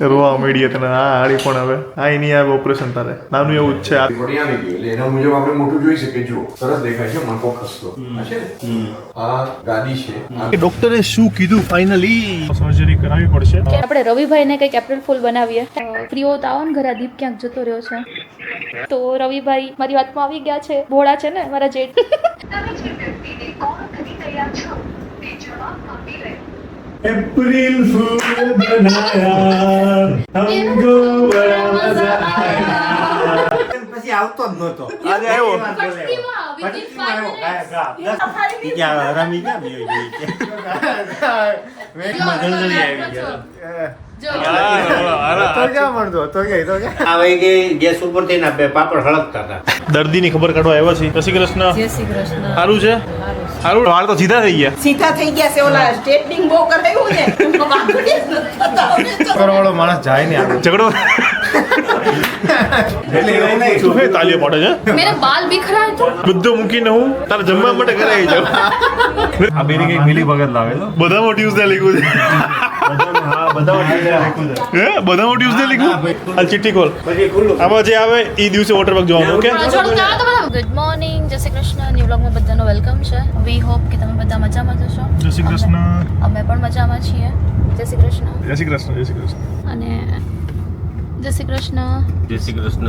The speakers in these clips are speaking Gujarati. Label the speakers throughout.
Speaker 1: રોવા માંડીએ તને આ હાડી પણ હવે આ નહીં આવે ઓપરેશન તારે નાનું એવું જ છે આ
Speaker 2: ઘોડિયા નહીં ગયું એટલે એના મુજબ આપણે મોટું જોઈ શકીએ જો સરસ દેખાય છે મણકો ખસતો છે ને આ ગાદી છે
Speaker 1: ડોક્ટરે શું કીધું ફાઇનલી સર્જરી કરાવવી પડશે
Speaker 3: કે આપણે રવિભાઈને કંઈક એપ્રિલ ફૂલ બનાવીએ ફ્રી હોત આવો ને ઘરે દીપ ક્યાંક જતો રહ્યો છે તો રવિભાઈ મારી વાતમાં આવી ગયા છે ભોળા છે ને મારા જેઠ
Speaker 1: एप्रिल फूल बनाया हमको बड़ा मजा आया
Speaker 4: પછી આવતો જ નહોતો
Speaker 1: આજે આવ્યો
Speaker 4: રમી ક્યાં ગઈ ગેસ ઉપર થઈને પાપડ હળકતા હતા.
Speaker 1: દર્દીની ખબર કાઢવા આવ્યા છે. જય શ્રી કૃષ્ણ.
Speaker 5: જય શ્રી કૃષ્ણ.
Speaker 1: સારું છે સારું વાળ તો સીધા થઈ ગયા
Speaker 5: સીધા થઈ ગયા છે ઓલા સ્ટ્રેટનિંગ બહુ કરાયું ને
Speaker 1: વાળો માણસ જાય ને આગળ ઝઘડો સુફે તાલીઓ પાડે છે
Speaker 3: મેરા બાલ બિખરા હે તો
Speaker 1: બધું મૂકીને હું તારે જમવા માટે ઘરે આવી જાઉં આ બેની કઈક મિલી ભગત લાવે તો બધામાં ટ્યુઝડે લખ્યું છે બધામાં ટ્યુઝડે લખ્યું હાલ ચિઠ્ઠી ખોલ આમાં જે આવે એ દિવસે વોટર પાર્ક જવાનું ઓકે
Speaker 3: ગુડ મોર્નિંગ જય શ્રી કૃષ્ણ ન્યુ વ્લોગમાં બધાનો વેલકમ છે વી હોપ કે તમે બધા મજામાં જશો
Speaker 1: જય શ્રી કૃષ્ણ
Speaker 3: અમે પણ મજામાં છીએ જય શ્રી કૃષ્ણ
Speaker 1: જય શ્રી કૃષ્ણ જય શ્રી કૃષ્ણ
Speaker 3: અને જય શ્રી કૃષ્ણ
Speaker 4: જય શ્રી કૃષ્ણ.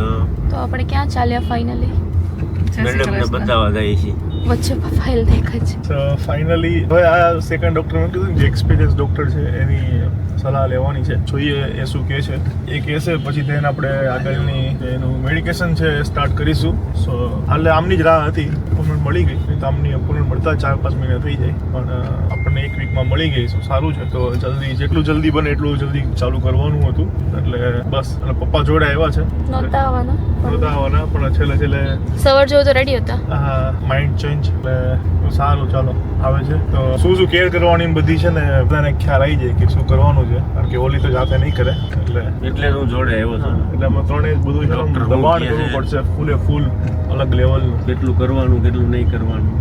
Speaker 3: તો આપણે ક્યાં ચાલ્યા ફાઇનલી
Speaker 4: મેડમને બતાવવા ગઈ છે.
Speaker 3: વચ્ચે ફાઇલ દેખાય છે
Speaker 1: તો ફાઇનલી હવે આ સેકન્ડ ડોક્ટર મેં કીધું જે એક્સપિરિયન્સ ડોક્ટર છે એની સલાહ લેવાની છે જોઈએ એ શું કહે છે એ કહેશે પછી તેને આપણે આગળની એનું મેડિકેશન છે એ સ્ટાર્ટ કરીશું સો હાલે આમની જ રાહ હતી અપોઇન્ટમેન્ટ મળી ગઈ તો આમની અપોઇન્ટમેન્ટ મળતા 4-5 મહિના થઈ જાય પણ આપણને એક વીકમાં મળી ગઈ તો સારું છે તો જલ્દી જેટલું જલ્દી બને એટલું જલ્દી ચાલુ કરવાનું હતું એટલે બસ અને પપ્પા જોડે આવ્યા છે
Speaker 3: નહોતા આવવાના
Speaker 1: પણ છેલ્લે
Speaker 3: સવાર જેવું તો રેડી હતા
Speaker 1: હા માઇન્ડ ચેન્જ એટલે સારું ચાલો આવે છે તો શું કેર કરવાની બધી છે ને બધાને ખ્યાલ આવી જાય કે શું કરવાનું છે કારણ કે ઓલી તો જાતે નહીં કરે
Speaker 4: એટલે હું જોડે આવ્યો છું.
Speaker 1: એટલે અમે ત્રણેય બધું છે ને
Speaker 4: ડૉક્ટર
Speaker 1: દબાણ
Speaker 4: કહે છે.
Speaker 1: કરવું પડશે ફૂલ અલગ લેવલ
Speaker 4: કેટલું કરવાનું કેટલું નહીં કરવાનું.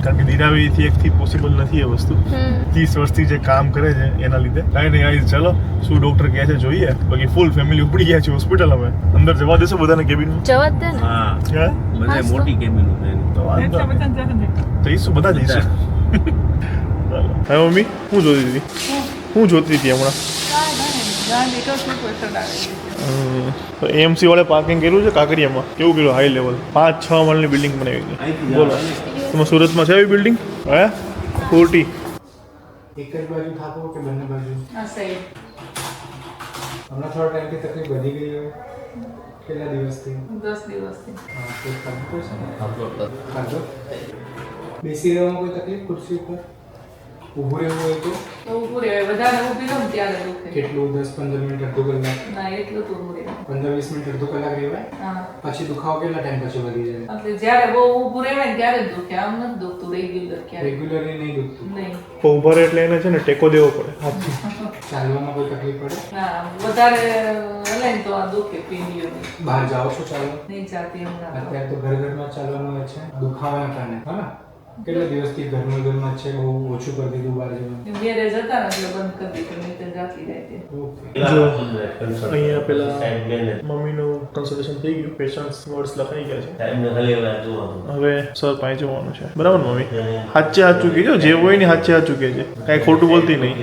Speaker 1: કારણ કે દિરાવીથી એકથી પોસિબલ નથી એ વસ્તુ 30 વર્ષથી જે કામ કરે છે એના લીધે કાંઈ નહીં આવી ચલો શું ડોક્ટર કહે છે જોઈએ બાકી ફૂલ ફેમિલી ઉપડી ગયા છે હોસ્પિટલ અમે અંદર જવા દેશો બધાને કેબિન
Speaker 3: જવા દે ને
Speaker 4: હા
Speaker 1: હે
Speaker 4: બધા મોટી કેબિનો છે એની.
Speaker 1: તો વાંધો જઈશું બધા જઈશું હા મમ્મી હું જોતી હતી હમણાં એમસી વાળે પાર્કિંગ કર્યું છે કાંકરિયામાં કેવું કર્યું હાઈ લેવલ 5-6 માળની બિલ્ડિંગ બનાવી ગઈ બોલો તમે સુરતમાં છે એવી બિલ્ડિંગ હે 40
Speaker 6: એક જ બાજુ થાકો કે બંને બાજુ હમણાં થોડા ટાઈમથી તકલીફ વધી ગઈ હોય કેટલા દિવસથી
Speaker 5: 10 દિવસથી
Speaker 6: હા તો ખાધું છે ને ખાધો બેસી રહેવામાં કોઈ તકલીફ ખુરશી ઉપર ઊભું રહેવું હોય તો
Speaker 5: ઊભું રહે વધારે ઊભી રહું ત્યારે દુખે
Speaker 6: કેટલું 10-15 મિનિટ અડધો કલાક
Speaker 5: ના એટલું તો ઊભું રહે
Speaker 6: 15-20 મિનિટ અડધો કલાક રહેવાય
Speaker 5: હા
Speaker 6: પછી દુખાવો કેટલા ટાઈમ પછી વધી જાય
Speaker 5: એટલે જ્યારે બહુ ઊભું રહેવાય ને ત્યારે જ દુખે આમ નથી દુખતું રેગ્યુલર ક્યારે
Speaker 6: રેગ્યુલરલી નહીં દુખતું
Speaker 5: નહીં
Speaker 1: ઉભા રહે એટલે એને છે ને ટેકો દેવો પડે હાથથી
Speaker 6: ચાલવામાં કોઈ તકલીફ પડે
Speaker 5: ના વધારે હલે ને તો આ દુખે પીડીઓની
Speaker 6: બહાર જાઓ છો ચાલો
Speaker 5: નહીં જાતી હમણાં
Speaker 6: અત્યારે તો ઘરમાં ચાલવાનું હોય છે દુખાવાના કારણે હા કેટલા દિવસથી ઘરમાં છે બહુ ઓછું કરી દીધું બહાર જવાનું
Speaker 5: ઘેરે જતા ને એટલે બંધ કરી દીધું નહીં તો જાતી જાય
Speaker 6: ઓકે
Speaker 1: અહીંયા પેલા મમ્મીનું કન્સલ્ટેશન થઈ ગયું પેશન્ટ્સ વર્ડ્સ લખાઈ ગયા છે
Speaker 4: ટાઈમને ખાલી હવે જોવાનું.
Speaker 1: હવે સર પાસે જવાનું છે બરાબર મમ્મી સાચે સાચું કહેજો જે હોય ને સાચે સાચું કહેજે કાંઈ ખોટું બોલતી નહીં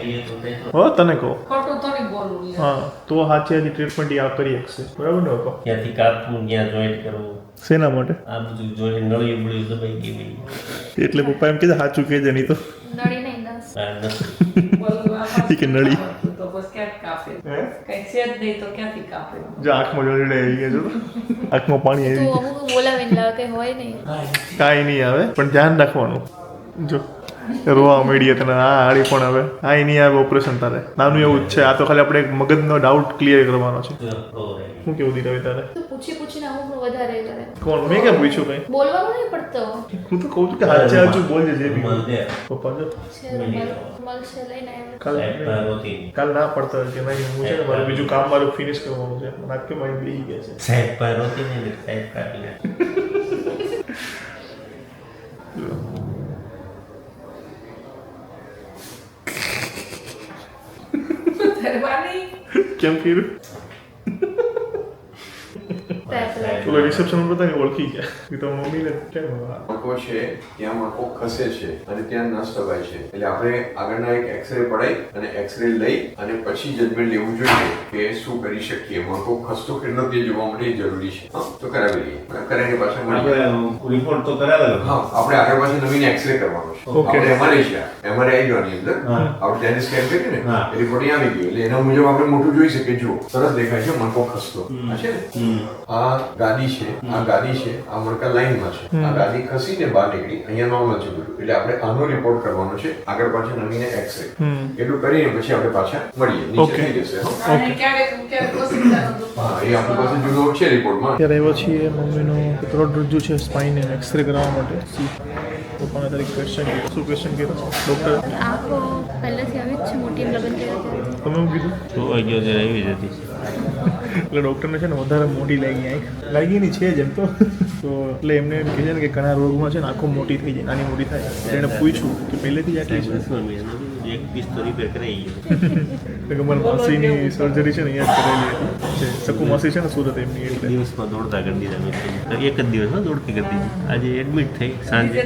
Speaker 1: હો તને કહો
Speaker 5: ખોટું થોડી બોલવું લે.
Speaker 1: હા તો સાચે સાચી ટ્રીટમેન્ટ આ કરી શકશે બરાબર ને પપ્પા
Speaker 4: ક્યાંથી કાપવું ક્યાં જોઈન્ટ કરવું
Speaker 1: શેના માટે
Speaker 4: આ બધું જોઈને નળી બળી દબાઈ ગઈ નહીં.
Speaker 1: એટલે પપ્પા એમ કીધું સાચું કહેજે નહીં તો
Speaker 3: નડી નહીં દસ
Speaker 4: આ નથી.
Speaker 5: બોલવું આમાં
Speaker 1: ઈ કે નળી.
Speaker 5: તો બસ ક્યાંક કાપે કઈ છે જ નહીં તો ક્યાંથી કાપે
Speaker 1: જો આંખમાં જોડે આવી ગયા છો આંખમાં પાણી આવી
Speaker 3: તો
Speaker 1: ગયું
Speaker 3: અમુક બોલાવીને લાવે કઈ હોય નહીં
Speaker 1: કાંઈ નહીં આવે પણ ધ્યાન રાખવાનું જો રોવા માંડીએ તને આ હાડી પણ હવે આ નહીં આવે ઓપરેશન તારે નાનું એવું જ છે આ તો ખાલી આપણે એક મગજનો ડાઉટ ક્લિયર કરવાનો છે શું કેવું દીધા તારે
Speaker 3: પૂછીને અમુક વધારે કરે
Speaker 1: કોણ મેં કેમ પૂછ્યું કઈ
Speaker 3: બોલવાનું નહીં પડતો
Speaker 1: હું તો કહું છું કે સાચે સાચું બોલજે જે બી પપ્પા જો
Speaker 3: છે મળશે લઈને આવ્યો
Speaker 1: કાલ ના પડતા હોય કે નહીં હું છે ને મારે બીજું કામ મારું ફિનિશ કરવાનું છે મને આખી મારી બેસી ગયા છે
Speaker 4: સાહેબ પર હોતી નહીં સાહેબ કાઢી લે.
Speaker 5: ધરવાની
Speaker 1: કેમ કર્યું? પેલો રિસેપ્શન બધાને ઓળખી ગયા કે તો મમ્મીને કેમ
Speaker 2: મણકો છે ત્યાં મણકો ખસે છે અને ત્યાં નસ દબાય છે એટલે આપણે આગળના એક એક્સરે પડાઈ અને એક્સરે લઈ અને પછી જજમેન્ટ લેવું જોઈએ કે શું કરી શકીએ. મણકો ખસતો કેટલો તે જોવા માટે જરૂરી છે. હા, તો કરાવી લઈએ. કરાવીને પાછા મળીએ.
Speaker 4: રિપોર્ટ તો કરાવેલો.
Speaker 2: હા, આપણે આગળ પાછળ નવીન એક્સરે કરવાનો છે.
Speaker 1: Okay.
Speaker 2: આપણે એમઆરઆઈ છે. એમઆરઆઈ આવી ગયો અંદર. આપણે તેને સ્કેન કરીને એ રિપોર્ટ અહીં આવી ગયો એટલે એના મુજબ આપણે મોટું જોઈ શકીએ. જુઓ, સરસ દેખાય છે મણકો ખસતો. આ છે ને? આ ગાદી છે, આ ગાદી છે, આ મણકા લાઈનમાં છે. આ ગાદી ખસીને બહાર નીકળી અહીંયા નોર્મલ છે બધું. એટલે આપણે આનો રિપોર્ટ કરવાનો છે આગળ પાછળ નવીને એક્સરે. એટલું કરીને પછી આપણે પાછા મળીએ. નીચે
Speaker 1: Okay.
Speaker 2: થઈ જશે. હા.
Speaker 5: અને ક્યારેક ક્યારેક ઓસિંતાનો દુખાવો.
Speaker 2: હા, એ આપણી પાસે જુદો છે રિપોર્ટમાં.
Speaker 1: અત્યારે આવ્યો છીએ મમ્મીનો કરોડરજ્જુ છે સ્પાઇન એને એક્સરે કરાવવા માટે. પપ્પાને તારીખ ક્વેશ્ચન કર્યો. શું ક્વેશ્ચન કર્યો ડૉક્ટર?
Speaker 3: આંખો પહેલેથી આવી જ છે મોટી એમ લગ્ન કર્યા ત્યારે.
Speaker 1: તમે શું કીધું?
Speaker 4: તો વાગ્યો છે એવી જ હતી.
Speaker 1: એટલે ડૉક્ટરને છે ને વધારે મોટી લાગી આંખ. લાગીની છે જ એમ તો એટલે એમને એમ કહે છે ને કે ઘણા રોગમાં છે ને આંખો મોટી થઈ જાય, નાની મોટી થાય. એટલે એને પૂછ્યું કે પહેલેથી જ આટલી છે?
Speaker 4: એક પીસ તો રિપેર કરાઈ ગયો.
Speaker 1: એટલે કે મારા માસીની સર્જરી છે ને અહીંયા જ કરેલી હતી. શકુ માસી છે ને સુરત એમની એટલે.
Speaker 4: દિવસમાં દોડતા કરી દીધા મેં. એક જ દિવસમાં દોડતી કરી દીધી. આજે એડમિટ થઈ સાંજે.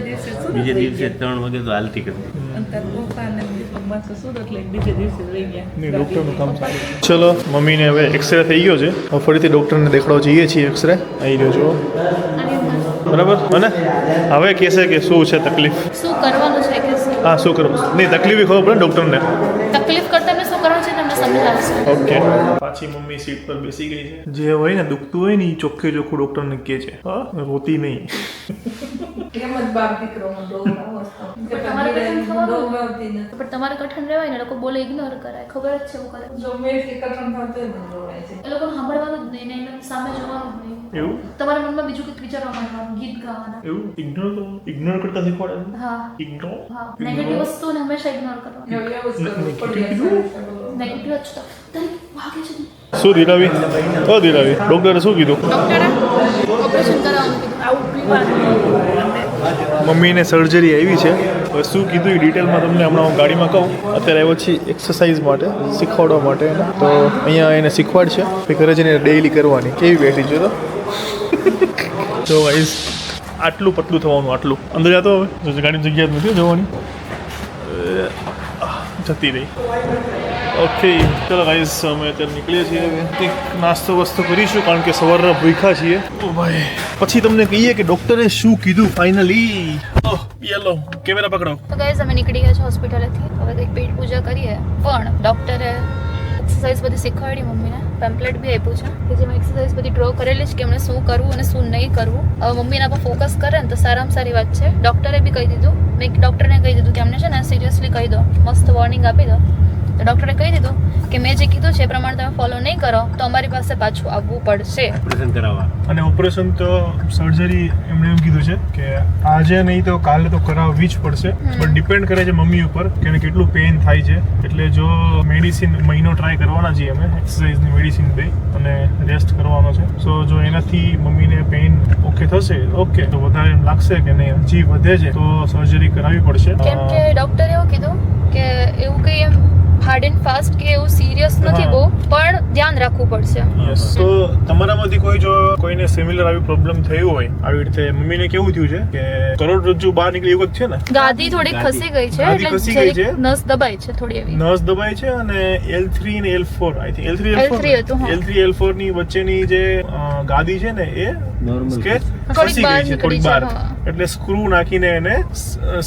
Speaker 4: બીજે દિવસે 3 વાગે તો હાલતી કરી દીધી.
Speaker 5: અને તાર પપ્પાને માથું સુરત લઈને બીજે દિવસે લઈ ગયા.
Speaker 1: નહીં, ડૉક્ટરનું કામ સારું. ચલો, મમ્મીને હવે એક્સરે થઈ ગયો છે. હવે ફરીથી ડૉક્ટરને દેખાડવા જઈએ છીએ. એક્સરે આવી રહ્યો છો બરાબર. અને હવે કહેશે કે શું છે તકલીફ.
Speaker 3: શું કરવાનું છે કે શું?
Speaker 1: હા, શું કરવું? નહીં, તકલીફ ખબર પડે ને ડૉક્ટરને.
Speaker 3: તકલીફ કરતા મેં શું કરવાનું છે તમને સમજાવશે.
Speaker 1: ઓકે. પાછી મમ્મી સીટ પર બેસી ગઈ છે. જે હોય ને દુખતું હોય ને એ ચોખ્ખે ચોખ્ખું ડૉક્ટરને કહે છે. હા, રોતી નહીં.
Speaker 5: એમ જ બાપ દીકરોનો દોડવાનો વસ્તુ. કે
Speaker 3: તમારે કઠણ થવાનું.
Speaker 5: દોડવાતી નથી.
Speaker 3: પણ તમારે કઠણ રહેવાય ને લોકો બોલે ઇગ્નોર કરાય. ખબર જ છે એવું કરે.
Speaker 5: જો મેથી કઠણ થતું હોય ને દોડાય છે.
Speaker 3: એ લોકોને સાંભળવાનું જ નહીં ને એમને સામે જોવાનું જ નહીં.
Speaker 1: એવું
Speaker 3: તમારા મનમાં બીજું કંઈક વિચારવા માંડવાનું, ગીત ગાવાના.
Speaker 1: એવું ઇગ્નોર કરતા શીખવાડે.
Speaker 3: હા
Speaker 1: ઇગ્નોર.
Speaker 3: હા, નેગેટિવ વસ્તુને હંમેશા ઇગ્નોર કરવાની.
Speaker 5: એવું જ કરવું પડે.
Speaker 3: નેગેટિવ જ તો તારી વાગે છે.
Speaker 1: શું ધીરાવી? ધીરાવી ડૉક્ટરે શું કીધું?
Speaker 3: ડોક્ટરે ઓપરેશન કરાવવાનું કીધું. આવું પીવાનું.
Speaker 1: મમ્મીને સર્જરી આવી છે. હવે શું કીધું એ ડિટેલમાં તમને હમણાં હું ગાડીમાં કહું. અત્યારે આવ્યો છીએ એક્સરસાઇઝ માટે, શીખવાડવા માટે. તો અહીંયા એને શીખવાડ છે કે ઘરે જઈને ડેઈલી કરવાની. કેવી બેઠી છે તો જો ગાઈઝ, આટલું પતલું થવાનું, આટલું અંદર જતો. હવે ગાડીની જગ્યા જ નથી જવાની, જતી રહી. ઓકે, ચલો ગાઈઝ, અમે અત્યારે નીકળીએ છીએ. હવે કંઈક નાસ્તો વસ્તો કરીશું કારણ કે સવારના ભૂખ્યા છીએ. ઓ ભાઈ, પછી તમને કહીએ કે ડૉક્ટરે શું કીધું ફાઇનલી. ઓહ, યલો કેમેરા પકડો.
Speaker 3: તો ગાઈઝ અમે નીકળી ગયા છે હોસ્પિટલેથી. હવે કંઈક પેટ પૂજા કરીએ. પણ ડૉક્ટરે એક્સરસાઇઝ બધી શીખવાડી મમ્મીને. પેમ્પલેટ બી આપ્યું છે કે જેમાં એક્સરસાઇઝ બધી ડ્રો કરેલી છે કે એમણે શું કરવું અને શું નહીં કરવું. હવે મમ્મીના પર ફોકસ કરે ને તો સારામાં સારી વાત છે. ડૉક્ટરે બી કહી દીધું, મેં ડૉક્ટરને કહી દીધું કે અમને છે ને સિરિયસલી કહી દો, મસ્ત વોર્નિંગ આપી દો. તો ડૉક્ટરે કહી દીધું કે મેં જે કીધું છે એ પ્રમાણે તમે ફોલો નહીં કરો તો અમારી પાસે પાછું આવવું પડશે.
Speaker 4: ઓપરેશન કરાવવા.
Speaker 1: અને ઓપરેશન તો સર્જરી એમણે એમ કીધું છે કે આજે નહીં તો કાલે તો કરાવવી જ પડશે. બટ ડિપેન્ડ કરે છે મમ્મી ઉપર કે એને કેટલું પેઇન થાય છે. એટલે જો મેડિસિન મહિનો ટ્રાય કરવાના છીએ અમે, એક્સરસાઇઝની મેડિસિન દઈ અને રેસ્ટ કરવાનો છે. સો જો એનાથી મમ્મીને પેઇન ઓકે થશે, ઓકે, તો વધારે એમ લાગશે કે નહીં હજી વધે છે તો સર્જરી કરાવવી પડશે.
Speaker 3: કેમ કે ડૉક્ટરે એવું કીધું કે એવું કંઈ એમ હાર્ડ એન્ડ ફાસ્ટ કે એવું સિરિયસ નથી બહુ, પણ ધ્યાન રાખવું પડશે.
Speaker 1: યસ. તો તમારામાંથી કોઈ જો કોઈને સિમિલર આવી પ્રોબ્લેમ થયું હોય, આવી રીતે મમ્મીને કેવું થયું છે કે કરોડરજ્જુ બહાર નીકળી એવું જ છે ને,
Speaker 3: ગાદી થોડી ખસી ગઈ છે
Speaker 1: ગાદી ખસી ગઈ છે.
Speaker 3: એટલે નસ દબાઈ છે થોડી એવી.
Speaker 1: નસ દબાઈ છે અને L3 અને L4 આઈ થિંક L3
Speaker 3: હતું, હા.
Speaker 1: L3 L4 ની વચ્ચેની જે ગાદી છે ને એ
Speaker 4: Normal
Speaker 1: કે
Speaker 3: થોડીક
Speaker 1: ખસી
Speaker 3: બહાર
Speaker 1: ગઈ છે,
Speaker 3: નીકળી
Speaker 1: થોડી
Speaker 3: છે,
Speaker 1: બહાર.
Speaker 3: હા.
Speaker 1: એટલે સ્ક્રૂ નાખીને એને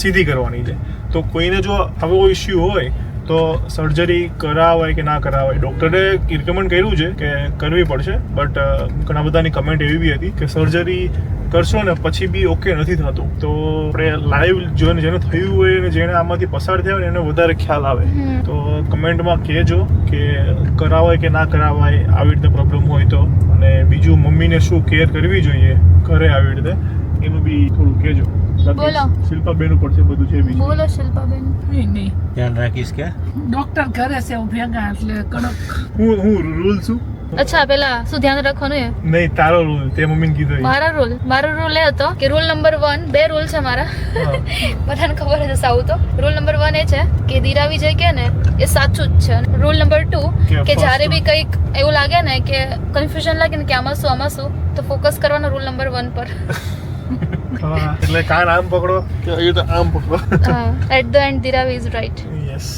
Speaker 1: સીધી કરવાની છે. તો કોઈને જો આવો કોઈ ઇશ્યુ હોય તો સર્જરી કરાવાય કે ના કરાવાય. ડૉક્ટરે રિકમેન્ડ કર્યું છે કે કરવી પડશે. બટ ઘણા બધાની કમેન્ટ એવી બી હતી કે સર્જરી કરશો ને પછી બી ઓકે નથી થતું. તો આપણે લાઈવ જોઈને જેને થયું હોય અને જેને આમાંથી પસાર થયા હોય એને વધારે ખ્યાલ આવે. તો કમેન્ટમાં કહેજો કે કરાવાય કે ના કરાવાય આવી રીતે પ્રોબ્લેમ હોય તો. અને બીજું મમ્મીને શું કેર કરવી જોઈએ ઘરે આવી રીતે એનું બી થોડું કહેજો.
Speaker 3: બોલો.
Speaker 1: શિલ્પાબેન ઉપર છે બધું છે બી.
Speaker 3: બોલો શિલ્પાબેન.
Speaker 4: ધ્યાન રાખીશ કે
Speaker 5: ડોક્ટર ઘરે છે હું ભેગા એટલે કડક.
Speaker 1: હું રૂલ છું
Speaker 3: અચ્છા પેલા શું ધ્યાન રાખવાનું એ
Speaker 1: નહીં તારો રૂલ તે મમ્મીને કીધું એ.
Speaker 3: મારો રૂલ એ હતો કે રૂલ નંબર 1 બે રૂલ છે મારા
Speaker 1: હા.
Speaker 3: બધાને ખબર હશે સાવ તો રૂલ નંબર 1 એ છે કે દીરાવી જે કે ને એ સાચું જ છે રૂલ નંબર 2
Speaker 1: કે
Speaker 3: કે
Speaker 1: first
Speaker 3: જ્યારે બી કંઈક એવું લાગે ને કે કન્ફ્યુઝન લાગે ને કે આમાં શું તો ફોકસ કરવાનો રૂલ નંબર 1 પર
Speaker 1: હા, એટલે કાન આમ પકડો કે એ તો આમ પકડો.
Speaker 3: એટ ધ એન્ડ દીરાવી ઇઝ રાઈટ
Speaker 1: યસ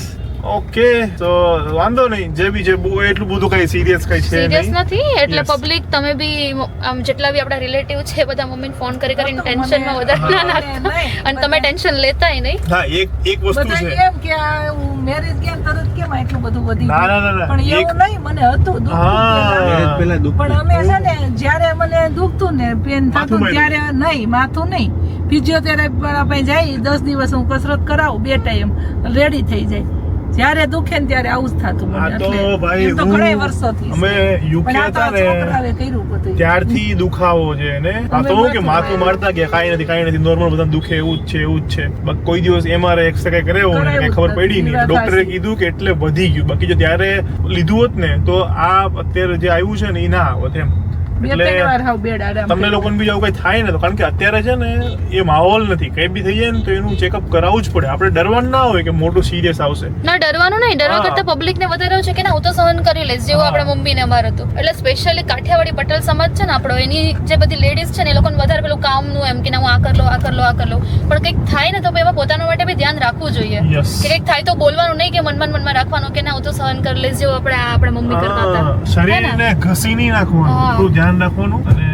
Speaker 1: ઓકે તો વાંધો નહીં જે બી છે બહુ એટલું બધું કઈ સિરિયસ કઈ છે
Speaker 3: સિરિયસ
Speaker 1: નહીં.
Speaker 3: નથી એટલે
Speaker 1: Yes.
Speaker 3: પબ્લિક તમે બી આમ જેટલા બી આપણા રિલેટિવ છે બધા મમ્મીને ફોન કરીને ટેન્શનમાં વધારે ના નાખતા અને તમે ટેન્શન લેતાય નહીં
Speaker 1: હા એક વસ્તુ
Speaker 5: બધા
Speaker 1: છે
Speaker 5: એમ કે આ મેરેજ ગયા તરત કેમ આટલું બધું વધી
Speaker 1: ના,
Speaker 5: ગયું?
Speaker 1: ના, ના, ના.
Speaker 5: પણ
Speaker 1: એક-
Speaker 5: એવું નહીં મને હતું દુખતું
Speaker 1: હા.
Speaker 5: પહેલા.
Speaker 4: મેરેજ પહેલા દુઃખ
Speaker 5: પણ અમે છે ને જ્યારે મને દુખતું ને પેન
Speaker 1: માથું
Speaker 5: થતું
Speaker 1: માર્યું.
Speaker 5: ત્યારે નહીં માથું નહીં ફિઝિયોથેરાપી પાસે જાય 10 દિવસ હું કસરત કરાવું 2 ટાઈમ રેડી થઈ જાય જ્યારે દુખે ને ત્યારે આવું જ થતું મને.
Speaker 1: આ તો
Speaker 5: એટલે
Speaker 1: ભાઈ
Speaker 5: એમ તો ઘણા વર્ષોથી છે.
Speaker 1: અમે યુકે
Speaker 5: પણ આ તો
Speaker 1: હતા
Speaker 5: આ
Speaker 1: ને
Speaker 5: છોકરાએ કર્યું બધું.
Speaker 1: ત્યારથી દુખાવો છે ને આ તો હું કે માથું મારતા ગયા કાંઈ નથી નોર્મલ બધા દુખે એવું જ છે બાકી કોઈ દિવસ એમઆરઆઈ એક્સરે કરાવ્યો ને કઈ ખબર પડી નહીં
Speaker 5: કરાવ્યું જ
Speaker 1: ડોક્ટરે
Speaker 5: નથી.
Speaker 1: કીધું કે એટલે વધી ગયું બાકી જો ત્યારે લીધું હોત ને તો આ અત્યારે જે આવ્યું છે ને એ ના આવત એમ
Speaker 5: બે
Speaker 1: એટલે
Speaker 5: ત્રણ વાર હાવ બેડ આરામ
Speaker 1: તમને
Speaker 5: કર્યો.
Speaker 1: લોકોને બી આવું કઈ થાય ને તો કારણ કે અત્યારે છે ને એ માહોલ નથી કઈ બી થઈ જાય ને તો એનું ચેકઅપ કરાવવું જ પડે આપણે ડરવાનું ના હોય કે મોટું સિરિયસ આવશે
Speaker 3: ના ડરવાનું નહીં ડરવા
Speaker 1: હા.
Speaker 3: કરતા પબ્લિક ને વધારે એવું છે કે ના હું તો સહન કરી લઈશ જેવું
Speaker 1: હા.
Speaker 3: આપણા મમ્મી ને અમાર હતું એટલે સ્પેશિયલી કાઠિયાવાડી પટેલ સમાજ છે ને આપણો એની જે બધી લેડીઝ છે ને એ લોકોને વધારે પેલું કામનું એમ કે ના હું આ કર લો પણ કંઈક થાય ને તો એમાં પોતાના માટે બી ધ્યાન રાખવું જોઈએ
Speaker 1: Yes.
Speaker 3: કે કંઈક થાય તો બોલવાનું નહીં કે મનમાં રાખવાનું કે ના હું તો સહન કરી લઈશ જેવું આપણા મમ્મી કરતા હતા હે ને?
Speaker 1: શરીરને ઘસી નહીં નાખવાનું
Speaker 3: હા.
Speaker 1: એટલું ધ્યાન રાખવાનું અને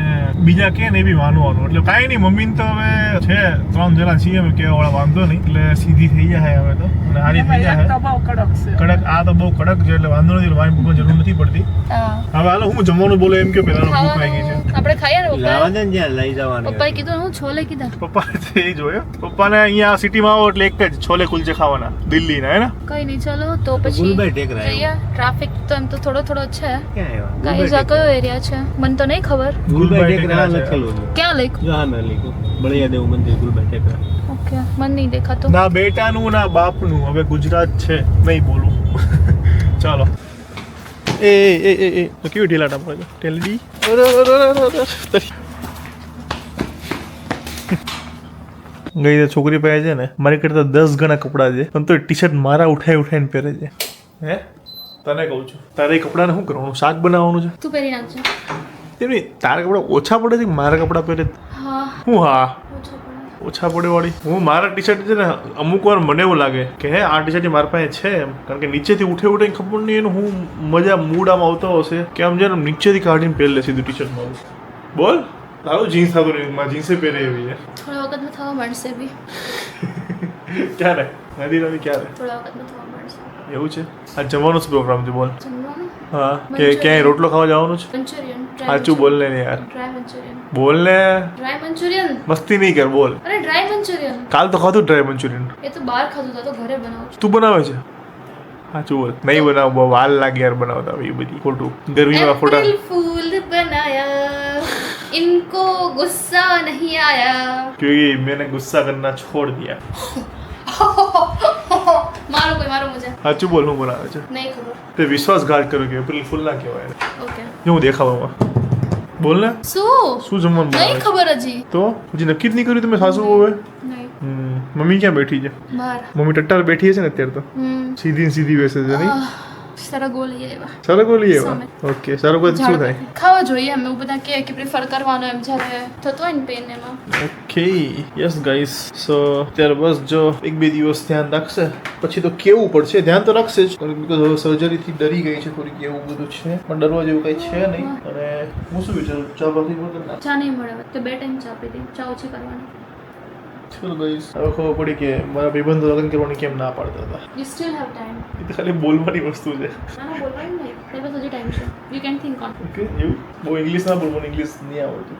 Speaker 1: બીજા કે ને એ બી માનવાનું એટલે કાંઈ નહીં મમ્મીને તો હવે છે 3 જણા છીએ અમે કેવા વાળા વાંધો નહીં એટલે સીધી થઈ જાય હવે તો અને હારી થઈ
Speaker 5: એમાં એક તો
Speaker 1: જાય
Speaker 5: બહુ કડક છે.
Speaker 1: કડક આ તો બહુ કડક છે એટલે વાંધો નથી વાઈન પૂછવાની જરૂર નથી પડતી
Speaker 3: હા.
Speaker 1: હવે હાલો હું જમવાનું બોલે એમ કે પેલા ભૂખ લાગી છે
Speaker 3: ખાવાનું આપણે ખાઈએ ને
Speaker 4: લાવવા
Speaker 3: પપ્પા
Speaker 4: દે ને જ્યાં લઈ જવાનું
Speaker 3: પપ્પાએ કીધું હું છોલે કીધા
Speaker 1: પપ્પા એ જોયો પપ્પાને અહીંયા સિટીમાં આવો એટલે એક જ છોલે કુલચે ખાવાના દિલ્હીના હે ને
Speaker 3: કઈ નહીં ચલો તો પછી
Speaker 4: ગુલબાઈ ટેકરા
Speaker 3: જઈએ ટ્રાફિક તો એમ તો થોડો છે
Speaker 4: ક્યાં આવ્યા?
Speaker 3: ગાઈઝ આ કયો એરિયા છે મને તો નહીં ખબર
Speaker 4: ગુલબાઈ ટેકરા લખેલું હતું.
Speaker 3: ક્યાં લખ્યું
Speaker 4: જો આમે લખ્યું બળિયાદેવ મંદિર ગુલબાઈ ટેકરા.
Speaker 3: ઓકે મને નહીં દેખાતું
Speaker 1: ના બેટાનું ના બાપનું હવે ગુજરાત છે નહીં બોલું ચાલો એ તો કેવી ઢીલા ટાપા છે ટેલડી ગઈ છોકરી પાસે છે ને મારી કરતા 10 ગણા કપડાં છે પણ તો ટી શર્ટ મારા ઉઠાઈને પહેરે છે હે તને કહું છું તારે એ કપડાને શું કરવાનું શાક બનાવવાનું છે
Speaker 3: તું પહેરી નાખજો
Speaker 1: તેમ નહીં તારા કપડાં ઓછા પડે છે કે મારા કપડાં પહેરે
Speaker 3: હા
Speaker 1: હું હા
Speaker 3: ઓછો પડે
Speaker 1: ઓછા પડે વાળી હું મારા ટી શર્ટ છે ને અમુક વાર મને એવું લાગે કે હે આ ટી શર્ટ મારા પાસે છે એમ કારણ કે નીચેથી ઉઠે ખબર નહીં એનું હું મજા મૂડ આમ આવતો હશે કે આમ છે ને નીચેથી કાઢીને પહેરી લે સીધું ટી શર્ટ મારું બોલ તારું જીન્સ થતું નહીં મારા જીન્સે પહેરે એવી છે
Speaker 3: થોડા વખતમાં થવા મળશે બી
Speaker 1: ક્યારે નદી રવિ ક્યારે
Speaker 3: થોડા વખતમાં થવા મળશે
Speaker 1: એવું છે આ જમવાનો જ પ્રોગ્રામ છે બોલ
Speaker 3: જમવાનું
Speaker 1: હા કે ક્યાંય રોટલો ખાવા જવાનું છે
Speaker 3: મંચુરિયન
Speaker 1: સાચું બોલ ને યાર
Speaker 3: ડ્રાય મંચુરિયન
Speaker 1: બોલ ને
Speaker 3: ડ્રાય મંચુરિયન
Speaker 1: મસ્તી નહીં કર બોલ
Speaker 3: અરે ડ્રાય મંચુરિયન
Speaker 1: કાલ તો ખાધું ડ્રાય મંચુરિયન
Speaker 3: એ તો બહાર ખાધું હતા તો ઘરે બનાવું છું
Speaker 1: તું બનાવે છે સાચું બોલ નહીં બનાવ બહુ વાર લાગે યાર બનાવતા એ બધી ખોટું ગરમીમાં ખોટા
Speaker 3: अप्रैल फूल बनाया इनको गुस्सा नहीं आया
Speaker 1: क्योंकि मैंने गुस्सा करना छोड़ दिया
Speaker 3: मारो मुझे
Speaker 1: સાચું બોલ હું બનાવે છે
Speaker 3: नहीं खबर
Speaker 1: તે વિશ્વાસઘાત કર્યો કે એપ્રિલ ફૂલ ના કહેવાય એને.
Speaker 3: ओके
Speaker 1: જો હું દેખાવામાં બોલ ને
Speaker 3: શું
Speaker 1: શું જમવાનું
Speaker 3: नहीं
Speaker 1: બનાવે છે?
Speaker 3: खबर हजी
Speaker 1: તો હજી નક્કી જ નહીં કર્યું તમે સાસુ હવે
Speaker 3: नहीं
Speaker 1: મમ્મી ક્યાં બેઠી છે
Speaker 3: बाहर
Speaker 1: મમ્મી ટટ્ટાર બેઠી છે ને અત્યારે તો સીધી ને સીધી બેસે છે નહીં
Speaker 3: સારા ગોલ એવા
Speaker 1: સરગવો લઈ
Speaker 3: સમય.
Speaker 1: આવ્યા ઓકે સરગવો શું થાય
Speaker 3: ખાવા જોઈએ અમે બધા કે પ્રિફર કરવાનો એમ જ્યારે થતો હોય ને પેન એમાં
Speaker 1: ઓકે યસ ગાઈસ સો ત્યારે બસ જો 1-2 દિવસ ધ્યાન રાખશે પછી તો કેવું પડશે ધ્યાન તો રાખશે જ કારણ કે સર્જરીથી ડરી ગઈ છે થોડીક એવું બધું છે પણ ડરવા જેવું કંઈ છે નહીં અને હું શું વિચારું ચા બાકી પણ
Speaker 3: ચા નહીં મળે હવે તો 2 ટાઈમ ચા પી દે ચા ઓછી કરવાની
Speaker 1: ચલો ગાઈસ હવે ખબર પડી કે મારા ભાઈબંધો લગ્ન કરવાની કેમ ના પાડતા હતા
Speaker 3: યુ સ્ટીલ હેવ ટાઈમ
Speaker 1: એ તો ખાલી બોલવાની વસ્તુ છે
Speaker 3: ના બોલવાનું નહીં તારી પાસે હજી ટાઈમ છે you can think on
Speaker 1: okay એવું બહુ ઇંગ્લિશ ના બોલવાનું ઇંગ્લિશ નહીં આવડતું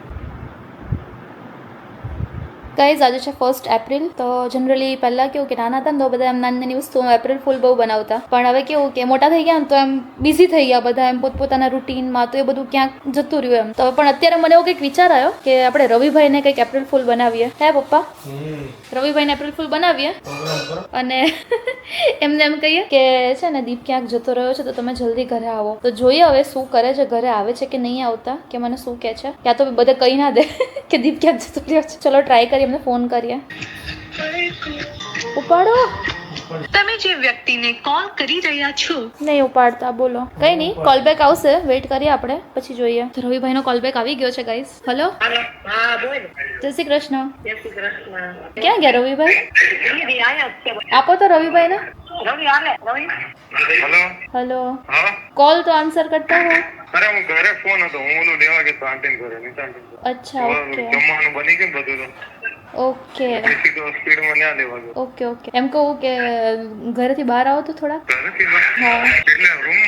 Speaker 3: ગાઈઝ આજે છે 1 એપ્રિલ. તો જનરલી પહેલા કેવું કે નાના હતા ને તો બધા એમ નાની નાની વસ્તુઓ એપ્રિલ ફૂલ બહુ બનાવતા, પણ હવે કેવું કે મોટા થઈ ગયા ને તો એમ બિઝી થઈ ગયા બધા એમ પોતપોતાના રૂટીનમાં, તો એ બધું ક્યાંક જતું રહ્યું એમ. તો પણ અત્યારે મને એવો કંઈક વિચાર આવ્યો કે આપણે રવિભાઈને કંઈક એપ્રિલ ફૂલ બનાવીએ. હે પપ્પા, રવિભાઈને એપ્રિલ ફૂલ બનાવીએ અને એમને એમ કહીએ કે છે ને દીપ ક્યાંક જતો રહ્યો છે તો તમે જલ્દી ઘરે આવો. તો જોઈએ હવે શું કરે છે, ઘરે આવે છે કે નહીં આવતા, કે મને શું કહે છે, યા તો બધા કહી ના દે કે દીપ ક્યાંક જતો રહ્યો છે. ચલો ટ્રાય કરીએ, એમને ફોન કરીએ. ઉપાડો.
Speaker 7: તમે જે વ્યક્તિને કોલ કરી રહ્યા છો
Speaker 3: નહીં ઉપાડતા, બોલો. કઈ નહીં, કોલ બેક આવશે, વેઇટ કરીએ આપણે, પછી જોઈએ. તો રવિભાઈનો કોલ બેક આવી ગયો છે ગાઈસ. હેલો.
Speaker 7: હા બોલ.
Speaker 3: જય શ્રી કૃષ્ણ.
Speaker 7: જય શ્રી કૃષ્ણ.
Speaker 3: ક્યાં ગયા રવિભાઈ?
Speaker 7: દીદી આયા છે.
Speaker 3: આપો તો રવિભાઈને.
Speaker 7: રવિ આલે રવિ.
Speaker 8: હેલો.
Speaker 3: હેલો.
Speaker 8: હા.
Speaker 3: કોલ તો આન્સર કરતા હો.
Speaker 8: અરે હું ઘરે ફોન હતો, હું ઓલું લેવા ગયો આંટીન ઘરે નિશાન.
Speaker 3: અચ્છા, ઓકે
Speaker 8: જમવાનું બની ગયું બધું તો
Speaker 3: ઓકે
Speaker 8: પછી તો સ્પીડમાં ન્યા લેવા ગયો.
Speaker 3: Okay okay. એમ કહું કે ઘરેથી બહાર આવો તો થોડા.
Speaker 8: ઘરેથી
Speaker 3: હા
Speaker 8: એટલે રૂમ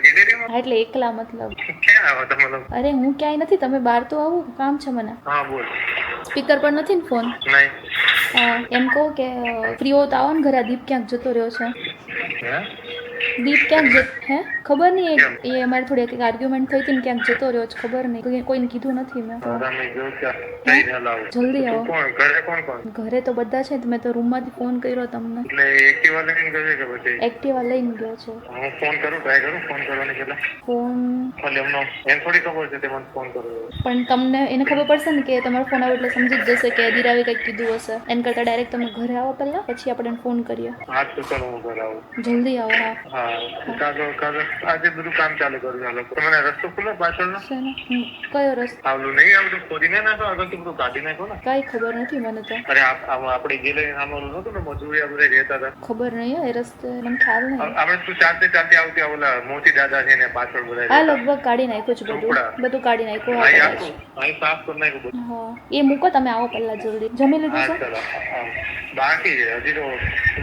Speaker 8: ગેલેરીમાં.
Speaker 3: હા, એટલે એકલા મતલબ.
Speaker 8: ક્યાં આવો તમે લોકો?
Speaker 3: અરે હું ક્યાંય નથી, તમે બહાર તો આવો, કામ છે મને.
Speaker 8: હા બોલ.
Speaker 3: સ્પીકર પર નથી ને ફોન.
Speaker 8: નહીં.
Speaker 3: એમ કહું કે ફ્રી હો તો આવો ને ઘરે. દીપ ક્યાંક જતો રહ્યો છે.
Speaker 8: હે?
Speaker 3: દીપ ક્યાંક હે ખબર નહીં, એ અમારે થોડી એક આર્ગ્યુમેન્ટ થઈ હતી ને, ક્યાંક જતો રહ્યો છે, ખબર નહીં, કોઈને કીધું નથી મેં.
Speaker 8: તમે જો ક્યાં થઈ રહ્યા આવો.
Speaker 3: જલ્દી આવો.
Speaker 8: કોણ ઘરે કોણ કોણ?
Speaker 3: ઘરે તો બધા છે, મેં તો રૂમમાંથી ફોન કર્યો તમને.
Speaker 8: એટલે એક્ટિવા લઈને ગયો કે પછી?
Speaker 3: એક્ટિવા લઈને ગયો છે.
Speaker 8: હું ફોન કરું, ટ્રાય કરું ફોન કરવાની પહેલા.
Speaker 3: ફોન
Speaker 8: એટલે એમનો એમ થોડી ખબર છે તે મને ફોન કર્યો.
Speaker 3: પણ તમને એને ખબર પડશે ને કે તમારો ફોન આવે એટલે સમજી જ જશે કે દિરાવે કંઈક કીધું હશે. એના કરતાં ડાયરેક્ટ તમે ઘરે આવો પહેલા, પછી આપણે એને ફોન કરીએ.
Speaker 8: હા તો ચાલો હું ઘરે આવું.
Speaker 3: જલ્દી આવો. હા
Speaker 8: હા કાગળ આજે બધું કામ ચાલુ કરું ચાલો. મને રસ્તો ખુલ્લો પાછળનો?
Speaker 3: શેનો? કયો રસ્તો?
Speaker 8: આવલું નહીં આવડું ખોદીને નાખો, આગળથી બધું કાઢી નાખો ને.
Speaker 3: કાંઈ ખબર નથી મને તો.
Speaker 8: અરે આપણે ગેલેરી સામે ઓલું નતું ને મજૂરી આપણે રહેતા હતા.
Speaker 3: ખબર નહીં હો, એ રસ્તે મને ખ્યાલ નહીં.
Speaker 8: આપણે તું ચાલતે ચાલતે આવતી ઓલા મોતી દાદા છે ને પાછળ બધા
Speaker 3: આ
Speaker 8: રહેતા.
Speaker 3: લગભગ કાઢી નાખ્યું છે બધું કાઢી નાખ્યું.
Speaker 8: અહીં
Speaker 3: હા
Speaker 8: આખું અહીં સાફ કરી નાખ્યું બધું.
Speaker 3: હા, એ મૂકો, તમે આવો પહેલા જલ્દી. જમી લીધું
Speaker 8: હા
Speaker 3: છે?
Speaker 8: ચાલો બાકી છે હજી તો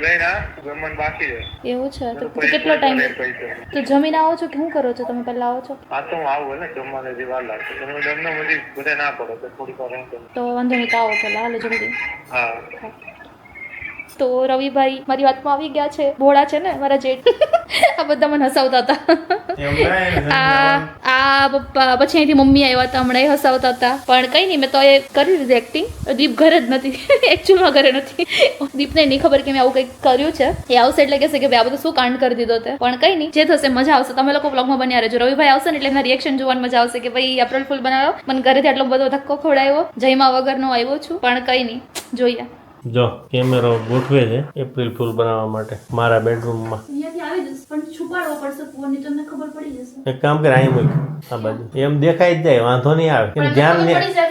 Speaker 8: લઈને જમવાનું બાકી છે.
Speaker 3: એવું છે તો કેટલો ટાઈમ? તો જમીને આવો છો કે શું કરો છો તમે? પહેલા આવો છો
Speaker 8: હા તો હું આવું ને જમવાને જે વાર લાગશે તમે તમને બધી બધા ના પડે તો થોડીક વાર એમ કરો.
Speaker 3: તો વાંધો નહીં, તો આવો પહેલા, હાલો જલ્દી.
Speaker 8: હા
Speaker 3: તો રવિભાઈ મારી વાતમાં આવી ગયા છે. ભોળા છે ને મારા જેઠ. આ બધા મને હસાવતા હતા. આ પપ્પા, પછી અહીંથી મમ્મી આવ્યા હતા, હમણાં એ હસાવતા હતા. પણ કઈ નહીં, મેં તો એ કરી દીધી એક્ટિંગ. દીપ ઘરે જ નથી, એકચ્યુઅલમાં ઘરે નથી. દીપને નહીં ખબર કે મેં આવું કંઈક કર્યું છે. એ આવશે એટલે કહેશે કે ભાઈ આ બધું શું કાંડ કરી દીધો તે. પણ કઈ નહીં, જે થશે મજા આવશે. તમે લોકો બ્લોગમાં બન્યા રહેજો. રવિભાઈ આવશે ને એટલે એમના રિએક્શન જોવાની મજા આવશે કે ભાઈ એપ્રિલ ફૂલ બનાવ્યો, મને ઘરેથી આટલો બધો ધક્કો ખવડાવ્યો, જયમાં વગરનો આવ્યો છું. પણ કઈ નહીં, જોઈએ.
Speaker 4: જો કેમેરો ગોઠવે છે એપ્રિલ ફૂલ બનાવવા માટે મારા બેડરૂમમાં.
Speaker 3: અહીંયાથી આવી જશે, પણ છુપાડવો પડશે ફોનની, તમને ખબર પડી જશે.
Speaker 4: એક કામ કરે, અહીં મૂક આ બાજુ, એમ દેખાય જ જાય, વાંધો નહીં આવે. એનું ધ્યાન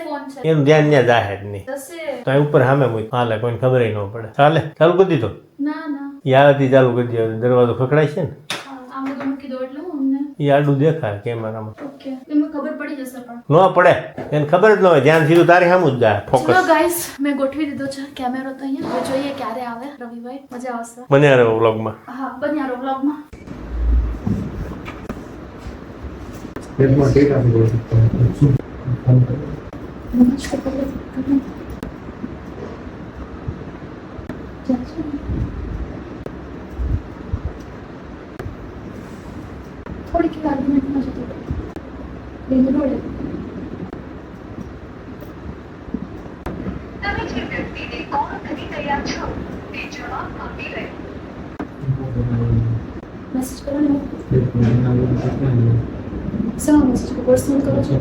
Speaker 3: ફોન છે
Speaker 4: એનું ધ્યાન ત્યાં જાહેર નહીં.
Speaker 3: જશે.
Speaker 4: તો અહીં ઉપર સામે મૂક, હાલે કોઈને ખબર ન પડે. ચાલે ચાલુ કરી દીધો?
Speaker 3: ના ના,
Speaker 4: યાદથી ચાલુ કરી દે. દરવાજો ખખડાય છે ને,
Speaker 3: આમ બધું મૂકી દો એટલે હું અમને.
Speaker 4: એ આડું દેખાય કેમેરામાં.
Speaker 3: ઓકે, તમને ખબર પડી જશે. પણ
Speaker 4: ન પડે, એને ખબર જ ન હોય, ધ્યાન સીધું તારી સામું જ જાય.
Speaker 3: ચલો
Speaker 4: ફોકસ.
Speaker 3: ગાઈસ, મેં ગોઠવી દીધો છે કેમેરો તો અહીંયા. હવે જોઈએ ક્યારે આવે રવિભાઈ, મજા આવશે.
Speaker 4: બન્યા રહો વ્લોગમાં.
Speaker 3: હા, બન્યા રહો વ્લોગમાં.
Speaker 6: પેટમાં ટેક આપી દો.
Speaker 3: થોડીક આર્ગ્યુમેન્ટમાં જતો બેન રોડે.
Speaker 7: તમે જે વ્યક્તિને કોલ કરી રહ્યા છો તે જવાબ આપી રહ્યો.
Speaker 3: મેસેજ કરવાનો સા મેસેજ પર્સનલ કરો છો.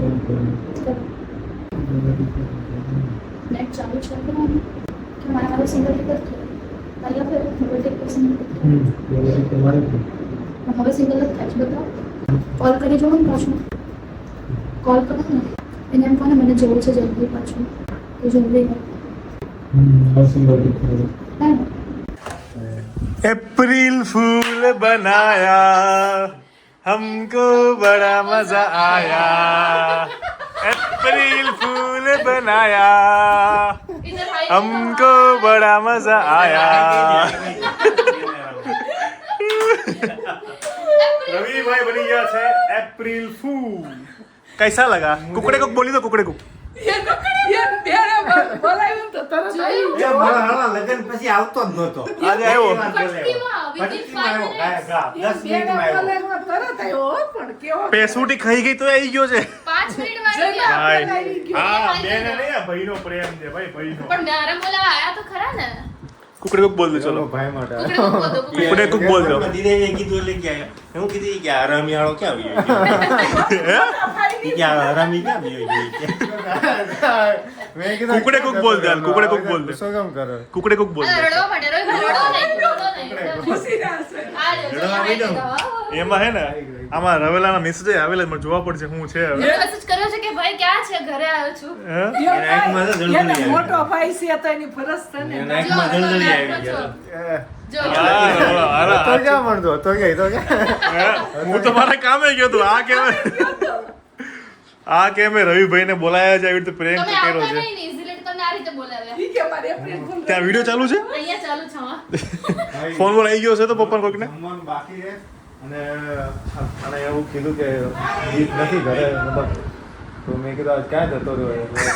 Speaker 3: નેટ ચાલુ છે કે મારા મારો સિંગલ ટિકટ થયો પહેલાં ફેર ડબલ ટિકટ સિંગલ હવે સિંગલ જ થાય છે. બતાવો, કોલ કરી જોવો ને પાછું. કોલ કરો ને એને એમ કહો ને મને જવું છે જલ્દી પાછું, તો જલ્દી હે ને.
Speaker 1: एप्रिल फूल बनाया हमको बड़ा मजा आया. एप्रिल फूल बनाया हमको बड़ा मजा आया. रवि भाई बनी गया है एप्रिल फूल. कैसा लगा? कुकड़े को बोली तो कुकड़े को
Speaker 5: બોલાવ્યું તો તરત આવી ગયો.
Speaker 9: મારા હાલા લગ્ન પછી આવતો જ નહોતો.
Speaker 1: આજે આવ્યો.
Speaker 3: ફટકીમાં, within
Speaker 9: ફટકીમાં આવ્યો.
Speaker 3: 5 minutes.
Speaker 9: હા, 10 મિનિટમાં આવ્યો.
Speaker 5: બોલાવ્યું તરત આવ્યો હો, પણ કેવો
Speaker 1: પેસુટી ખાઈ ગઈ તો આવી ગયો છે
Speaker 3: 5 મિનિટમાં આવી ગયા.
Speaker 1: ભાઈ
Speaker 5: આવી ગયો.
Speaker 1: હા બેન નહીં આ ભાઈનો પ્રેમ છે ભાઈ ભાઈનો
Speaker 3: પણ મારા બોલાવા આયા તો ખરા ને.
Speaker 1: કુકડે કુક બોલ દે ચલો
Speaker 9: ભાઈ માટે
Speaker 3: કુકડે કુક બોલો, કુકડે.
Speaker 1: કુકડે કુક બોલ દો
Speaker 4: દીદીએ કીધું એટલે કે હું કીધું કે આ રમિયાળો ક્યાં આવ્યો કે આ રમી ક્યાં આવ્યો
Speaker 9: મેં કીધું
Speaker 1: કુકડે કુક બોલ દે કુકડે કુક બોલ દે
Speaker 9: શું કામ કરે?
Speaker 1: કુકડે કુક બોલ
Speaker 3: અલા,
Speaker 1: દે
Speaker 3: રડવા માંડે, રડો નહીં.
Speaker 5: ખુશી ના હશે.
Speaker 3: આ જો, જો, આવી ગયો.
Speaker 1: એમાં હે ને આમાં રવેલાના મેસેજ આવેલા મને જોવા પડશે શું છે હવે
Speaker 3: મેં મેસેજ કર્યો છે કે ભાઈ ક્યાં છે, ઘરે આવ્યો છું.
Speaker 1: હે?
Speaker 4: એના આંખમાં તો જળજળી
Speaker 5: એને
Speaker 4: આવી.
Speaker 5: મોટો ભાઈ છે તો એની ફરજ છે ને.
Speaker 4: એના આંખમાં જળજળી આવી
Speaker 3: જો,
Speaker 4: ગયા.
Speaker 3: જો.
Speaker 1: યાર, અરે,
Speaker 9: તો ક્યાં મળતો? તો ક્યાં?
Speaker 1: હે? હું તો મારા કામે ગયો તો આ કે મેં રવિભાઈ ને બોલાયા છે આવી રીતે પ્રેમ
Speaker 3: તમે
Speaker 1: કર્યો
Speaker 3: આવતા
Speaker 1: છે
Speaker 3: નહીં ને, easily તમને આ રીતે બોલાવ્યા.
Speaker 5: ઈ કે મારે એપ્રિલ ફૂલ
Speaker 1: ત્યાં વિડીયો ચાલુ છે
Speaker 3: અહીંયા ચાલુ છે, હા.
Speaker 1: ફોન પર આવી ગયો છે તો પપ્પા કોઈકને
Speaker 9: જમવાનું બાકી છે અને અને એવું કીધું કે ગીત નથી ઘરે મતલબ તો મેં કીધું આજ ક્યાં જતો રહ્યો એટલે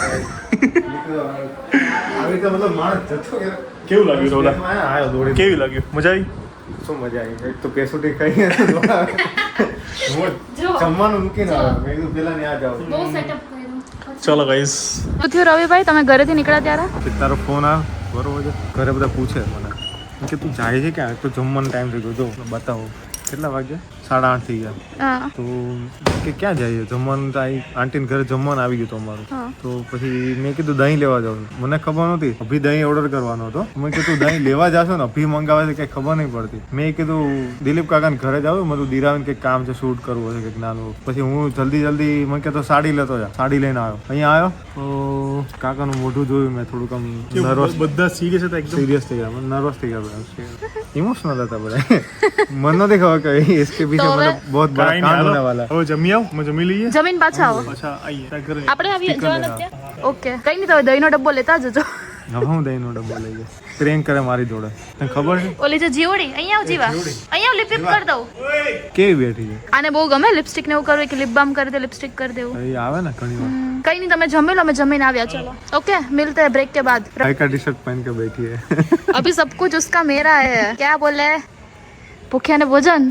Speaker 9: નીકળ્યો. આવી રીતે મતલબ માણસ જતો રહ્યો.
Speaker 1: કેવું લાગ્યું રોલા
Speaker 9: આવ્યો દોડી.
Speaker 1: કેવી લાગ્યું મજા આવી
Speaker 9: શું મજા આવી? એક તો પેસુટી ખાઈ હું
Speaker 3: જો.
Speaker 9: જમવાનું મૂકીને
Speaker 3: જો.
Speaker 9: આવ્યો. મેં કીધું પેલા ને આ જાવ.
Speaker 3: બહુ સેટઅપ કર્યું.
Speaker 1: ચલો ગાઈસ
Speaker 3: શું થયું રવિભાઈ, તમે ઘરેથી નીકળ્યા ત્યારે?
Speaker 9: તારો ફોન આવે બરોબર છે ઘરે બધા પૂછે મને કે તું જાય છે ક્યાં? તો જમવાનો ટાઈમ થઈ ગયો જો બતાવો કેટલા વાગ્યા 8:30 થઈ ગયા
Speaker 3: હા.
Speaker 9: તો કે ક્યાં જઈએ જમવાનું તો અહીં આંટીને ઘરે જમવાનું આવી ગયું હતું અમારું
Speaker 3: હા.
Speaker 9: તો પછી મેં કીધું દહીં લેવા જાઉં મને ખબર નહોતી અભી દહીં ઓર્ડર કરવાનો હતો મેં કીધું દહીં લેવા જાશો ને અભી મંગાવે છે કંઈ ખબર નહીં પડતી મેં કીધું દિલીપ કાકાને ઘરે જાવ મેં તું દિરાવીને કંઈક કામ છે શૂટ કરવું હશે કંઈક નાનું પછી હું જલ્દી મેં કીધું સાડી લેતો જા સાડી લઈને આવ્યો અહીંયા આવ્યો તો કાકાનું મોઢું જોયું મેં થોડુંક આમ નર્વસ
Speaker 1: બધા સિરિયસ હતા એકદમ
Speaker 9: સિરિયસ થઈ ગયા નર્વસ થઈ ગયા ઇમોશનલ હતા બધા મને નથી ખબર કે इसके पीछे
Speaker 3: तो
Speaker 9: मतलब बहुत बड़ा
Speaker 1: કાંઈ
Speaker 9: कांड
Speaker 1: નહીં,
Speaker 9: होने
Speaker 1: હાલો.
Speaker 9: वाला है
Speaker 1: હવે જમી આવ મેં જમી લઈએ
Speaker 3: જમીન પાછા આવો.
Speaker 1: પાછા આવીએ તારા ઘરે
Speaker 3: આપણે આવી જવાના ત્યાં? ઓકે, કઈ નહીં, તમે દહીંનો ડબ્બો લેતા જજો.
Speaker 9: હવે હું દહીંનો ડબ્બો લઈ ગયો પ્રેન્ક કરે મારી જોડે તને ખબર છે
Speaker 3: ઓલી જે જીવડી, અહીંયા આવ જીવા, અહીંયા લિપસ્ટિક કરી દઉં.
Speaker 9: કેવી બેઠી છે
Speaker 3: આને બહુ ગમે લિપસ્ટિક ને એવું કરવું કે લિપ બામ કરી દે, લિપસ્ટિક કરી દેવું.
Speaker 9: એ આવે ને ઘણી વાર
Speaker 3: કઈ નહીં, તમે જમી લો, અમે જમીને આવ્યા. चलो ओके, मिलते हैं ब्रेक के बाद.
Speaker 9: भाई का टी शर्ट पहन के बैठी है
Speaker 3: अभी सब कुछ उसका मेरा है. क्या बोले? ભૂખ્યા ને ભોજન.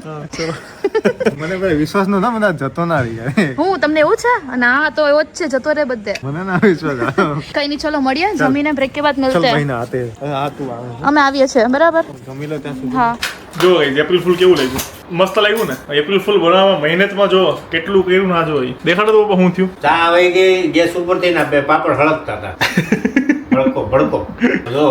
Speaker 9: મને ભાઈ વિશ્વાસ નતો મને આ જતો ના રહી યાર
Speaker 3: હું તમને એવું છે? ના તો એવો જ છે, જતો રે બધે.
Speaker 9: મને ના વિશ્વાસ આવ્યો
Speaker 3: કઈ નહીં, ચલો મળીએ જમીને બ્રેક કે બાદ
Speaker 9: ચલ
Speaker 3: મિલતે
Speaker 9: ભાઈ
Speaker 3: हैं.
Speaker 9: ના આતે આ તું આવે
Speaker 3: અમે આવીએ છીએ, બરાબર?
Speaker 9: જમી લો ત્યાં સુધી
Speaker 3: હા.
Speaker 1: જો ગાઈસ એપ્રિલ ફૂલ કેવું લાગ્યું મસ્ત લાગ્યું ને એપ્રિલ ફૂલ બનાવવામાં મહેનતમાં જો કેટલું કર્યું ના જો દેખાડો તો બાપા હું થયું
Speaker 4: ચા આવી ગઈ ગેસ ઉપર થઈને બે પાપડ હળકતા હતા ભડકો જો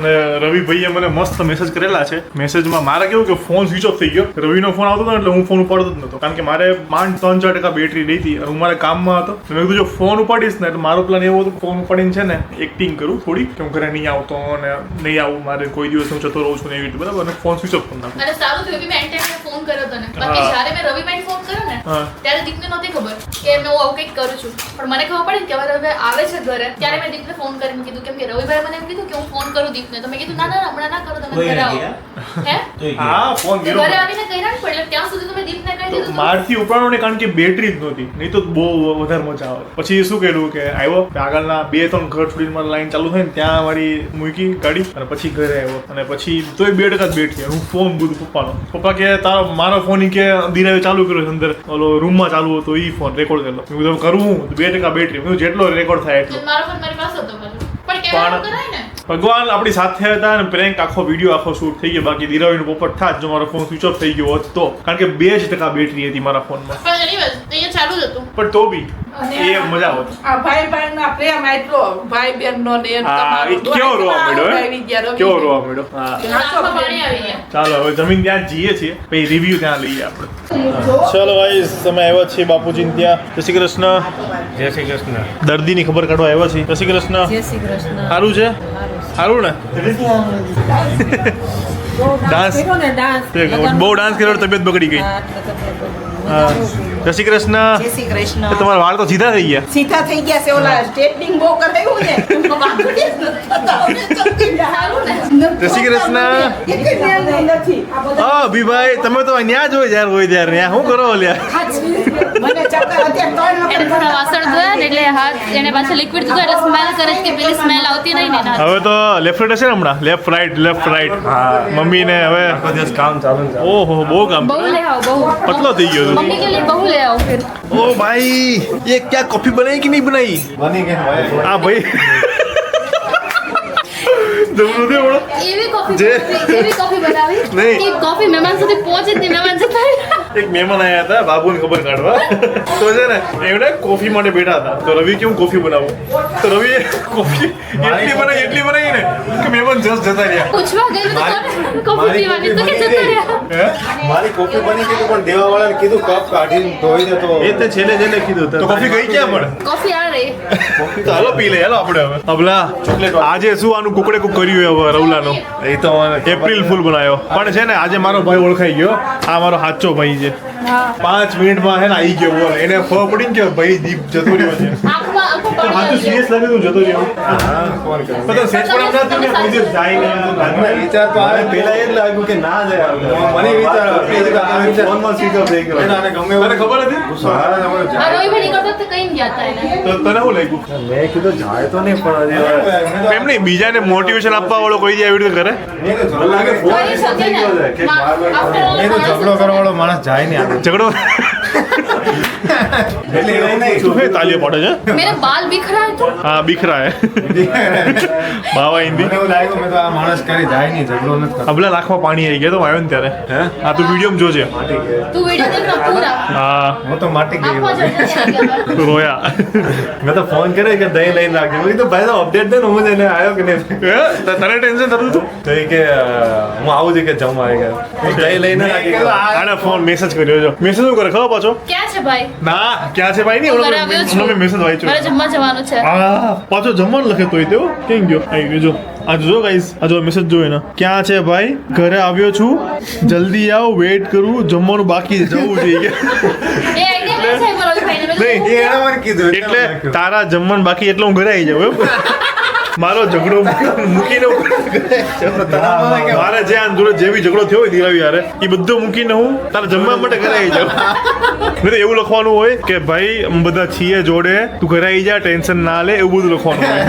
Speaker 1: અને રવિભાઈએ મને મસ્ત મેસેજ કરેલા છે મેસેજમાં મારે કેવું કે ફોન સ્વિચ ઓફ થઈ ગયો રવિનો ફોન આવતો હતો ને એટલે હું ફોન ઉપાડતો જ નતો કારણ કે મારે માંડ 3-4% બેટરી રહી હતી અને હું મારા કામમાં હતો તો મેં કીધું જો ફોન ઉપાડીશ ને એટલે મારો પ્લાન એવો હતો ફોન ઉપાડીને છે ને એક્ટિંગ કરું થોડી કે હું ઘરે નહીં આવતો અને નહીં આવું મારે કોઈ દિવસ હું જતો રહું છું ને એવી રીતે બરાબર અને ફોન સ્વિચ ઓફ કરી નાખું
Speaker 3: અને સારું થયું કે મેં એન્ટાઈને ફોન કર્યો તને. બાકી જ્યારે મેં રવિભાઈને ફોન કર્યો ને
Speaker 1: હા.
Speaker 3: ત્યારે દીપને નહોતી ખબર કે હું આવું કંઈક કરું છું. પણ મને ખબર પડી કે હવે રવિ આવે છે ઘરે ત્યારે મેં દીપને ફોન કરીને કીધું કેમ કે રવિભાઈ મને એમ કીધું કે હું ફોન કરું દીપને તો મેં કીધું ના ના હમણાં ના કરો તમે
Speaker 4: કોઈ
Speaker 3: ઘરે
Speaker 4: નથી,
Speaker 3: આવો. હે?
Speaker 1: હા ફોન
Speaker 3: તો
Speaker 1: ગયો
Speaker 3: ઘરે આવીને કહી ના પડે ત્યાં સુધી તો મેં દીપને કહી દીધું હતું.
Speaker 1: મારથી ઉપાડો ને કારણ કે બેટરી જ નહોતી નહીં તો બહુ વધારે મજા આવે પછી શું કર્યું કે આવ્યો આગળના 2-3 ઘર છોડીને મારી લાઈન ચાલુ થઈ ને ત્યાં મારી મૂકી ગાડી અને પછી ઘરે આવ્યો અને પછી તોય 2% જ બેટરી હું ફોન બધું પપ્પા કે તારો મારો ફોન કે ધીરે ચાલુ કર્યો છે અંદર ઓલો રૂમમાં ચાલુ હતો એ ફોન રેકોર્ડ કરેલો મેં કીધું કરવું 2% બેટરી મેં કીધું જેટલો રેકોર્ડ થાય એટલો
Speaker 3: મારો ફોન મારી પાસે હતો પાછો. પણ કેમેરા કરાય ને.
Speaker 1: ભગવાન આપણી સાથે હતા અને પ્રેન્ક આખો વિડીયો આખો શૂટ થઈ ગયો બાકી દિરાવીનો પોપટ થાત જો મારો ફોન સ્વિચ ઓફ થઈ ગયો હોત તો કારણ કે 2% બેટરી હતી મારા ફોનમાં
Speaker 3: પણ anyways, અહીંયા ચાલુ જ હતું.
Speaker 1: પણ તો બી એ મજા આવત
Speaker 5: આ ભાઈ ભાઈના પ્રેમ એટલો ભાઈ બહેનનો ને
Speaker 1: હા
Speaker 5: તમારો
Speaker 1: એ કેવો રોવા મળ્યો
Speaker 5: આવી ગયા રવિ.
Speaker 1: કેવો રોવા મળ્યો હા
Speaker 3: આંખમાં પાણી આવી ગયા.
Speaker 1: ચાલો હવે જમીન ત્યાં જઈએ છીએ પછી રિવ્યુ ત્યાં લઈએ આપણે ચલો ગાઈસ તમે આવ્યા છીએ બાપુજી ત્યાં જય શ્રી કૃષ્ણ
Speaker 4: જય શ્રી કૃષ્ણ
Speaker 1: દર્દીની ખબર કાઢવા આવ્યા છીએ જય શ્રી કૃષ્ણ
Speaker 5: જય શ્રી કૃષ્ણ.
Speaker 1: સારું છે સારું ને ડાન્સ
Speaker 5: કર્યો ને ડાન્સ
Speaker 1: બહુ ડાન્સ કર્યો એટલે તબિયત બગડી ગઈ હા જય શ્રી કૃષ્ણ
Speaker 10: જય શ્રી કૃષ્ણ.
Speaker 1: તમારા વાળ તો સીધા થઈ ગયા
Speaker 10: સીધા થઈ ગયા છે ઓલા સ્ટ્રેટનિંગ બહુ કરાયું ને
Speaker 1: જય શ્રી કૃષ્ણ
Speaker 10: નથી આ બધા
Speaker 1: હા અભિભાઈ તમે તો અહીંયા જ હોય જ્યારે ત્યારે ત્યાં શું કરો લ્યા
Speaker 10: મને ચક્કર અત્યારે 3
Speaker 3: એને થોડા વાસણ ધોયા ને એટલે હાથ એને પાછા લિક્વિડ દીધું એટલે સ્મેલ કરે છે કે પેલી સ્મેલ આવતી નહીં ને એના
Speaker 1: હવે તો લેફ્ટ રાઈટ હશે ને હમણાં લેફ્ટ રાઈટ મમ્મીને હવે
Speaker 9: કામ ચાલુ છે.
Speaker 1: ઓહો બહુ કામ
Speaker 3: બહુ ले आओ બહુ
Speaker 1: પતલો થઈ ગયો
Speaker 3: मम्मी के लिए बहू ले आओ फिर
Speaker 1: ओ भाई ये क्या कॉफी बनाई कि नहीं बनाई
Speaker 9: બની ગઈ ભાઈ.
Speaker 1: हाँ भाई જમણું દે બોલો
Speaker 3: એવી કોફી
Speaker 1: જે-
Speaker 3: એવી કોફી બનાવી
Speaker 1: નહીં.
Speaker 3: કે કોફી મહેમાન સુધી પહોંચે જ નહીં મહેમાન જતા રહ્યા.
Speaker 1: એક મહેમાન આયા હતા બાબુને ખબર કાઢવા તો છે ને એમણે કોફી માટે બેઠા હતા તો રવિ કેવું કોફી બનાવું તો રવિએ કોફી એટલી બનાવી ને કે મહેમાન જસ્ટ જતા રહ્યા
Speaker 3: પૂછવા ગઈ તો કોને કોફી પીવાની તો કે જતા રહ્યા
Speaker 1: હે?
Speaker 9: મારી કોફી બની ગઈ પણ દેવા વાળાને કીધું કપ કાઢીને ધોઈ દે તો
Speaker 4: એ તો છેલ્લે કીધું
Speaker 1: તો કોફી ગઈ ક્યાં પણ
Speaker 3: કોફી આ રહી
Speaker 1: તો હાલો પી લે હાલો આપણે હવે અબલા આજે શું આનું કુકડે કુક કર્યું હવે રવલાનો
Speaker 9: એ તો
Speaker 1: એપ્રિલ ફૂલ બનાવ્યો પણ છે ને આજે મારો ભાઈ ઓળખાઈ ગયો આ મારો સાચો ભાઈ છે 5 મિનિટમાં હે ને આવી ગયો બોલ એને ખબર પડી ને કે ભાઈ દીપ જતો રહ્યો છે
Speaker 3: આંખમાં
Speaker 1: સાચું સિરિયસ લાગે તું જતો રહ્યો પણ સેજ પણ એમ ના થયું કે કોઈ દિવસ જાય નહીં
Speaker 9: મને વિચાર તો આવે
Speaker 4: પેલા એ જ લાગ્યું કે ના જાય
Speaker 9: મને વિચાર આવ્યો.
Speaker 4: ફોનમાં સ્વિચ ઓફ થઈ ગયો
Speaker 9: આને ગમે એવું
Speaker 1: મને ખબર હતી
Speaker 3: આ રોઈ ભી નીકળતો તો કઈ ગયા હતા એને
Speaker 1: તો તને શું લાગ્યું
Speaker 4: મેં કીધું જાય તો નહીં પણ હજી
Speaker 1: એમ નહીં બીજાને મોટિવેશન આપવા વાળો કોઈ દી આવી રીતે કરે
Speaker 4: મને લાગે ફોન
Speaker 3: કરી
Speaker 4: સ્વિચ ઓફ થઈ ગયો છે કે બાર બાર
Speaker 3: After all,
Speaker 9: એ તો ઝઘડો કરવા વાળો માણસ જાય નહીં આગળ.
Speaker 1: ઝઘડો
Speaker 9: એટલે એવું નહીં.
Speaker 1: શું હે તાલીઓ પાડે છે
Speaker 3: मेरे बाल बिखरा है तो
Speaker 1: હા બીખરા હે બાવા હિન્દી
Speaker 9: મને એવું લાગ્યું મેં તો આ માણસ ક્યારે જાય નહીં ઝઘડો નથી કરતો.
Speaker 1: અબલા નાખમાં પાણી આવી ગયા તો આવ્યો ને ત્યારે હા તું વિડીયો જોજે
Speaker 3: तू वीडियो देख रहा पूरा
Speaker 1: હા
Speaker 9: હું તો માટી ગઈ
Speaker 3: आंखों जलने आ गया
Speaker 1: તું રોયા
Speaker 4: મેં તો ફોન કર્યો કે દહીં લઈને લાગજો મેં કીધું ભાઈ તો અપડેટ દે ને હું એને આવ્યો કે નહીં
Speaker 1: હે? તને ટેન્શન થતું હતું
Speaker 4: તો એ કે હું આવું છું કે જમવા આવી ગયા દહીં લઈને લાગી ગયો
Speaker 1: આને ફોન મેસેજ કર્યો જો મેસેજ શું કરે ખબર પાછો
Speaker 3: क्या है ભાઈ
Speaker 1: ના ક્યાં છે ભાઈ નહીં
Speaker 3: હું ઘરે આવ્યો છું.
Speaker 1: મેં મેસેજ વાંચ્યો
Speaker 3: મારે જમવા જવાનું છે
Speaker 1: હા પાછો જમવાનું લખે તોય તેઓ કેમ ગયો આવી ગયો જો આ જો ગાઈસ આ જો મેસેજ જો એના ક્યાં છે ભાઈ ઘરે આવ્યો છું જલ્દી આવ વેઇટ કરું જમવાનું બાકી છે જવું જોઈએ
Speaker 3: એ આઈડિયા છે મારો ભાઈને મેં
Speaker 1: નહીં,
Speaker 9: એ એણે મને કીધું
Speaker 1: એટલે તારા જમવાનું બાકી એટલે હું ઘરે આવી જાઉં એમ મારો ઝઘડો મૂકીને હું ઘરે જાઉં. મારે જે આ જોડે જે બી ઝઘડો થયો હોય દિલાવી યારે એ બધું મૂકીને હું તારા જમવા માટે ઘરે આવી જાઉં નહીં તો એવું લખવાનું હોય કે ભાઈ અમે બધા છીએ જોડે તું ઘરે આવી જા ટેન્શન ના લે એવું બધું લખવાનું હોય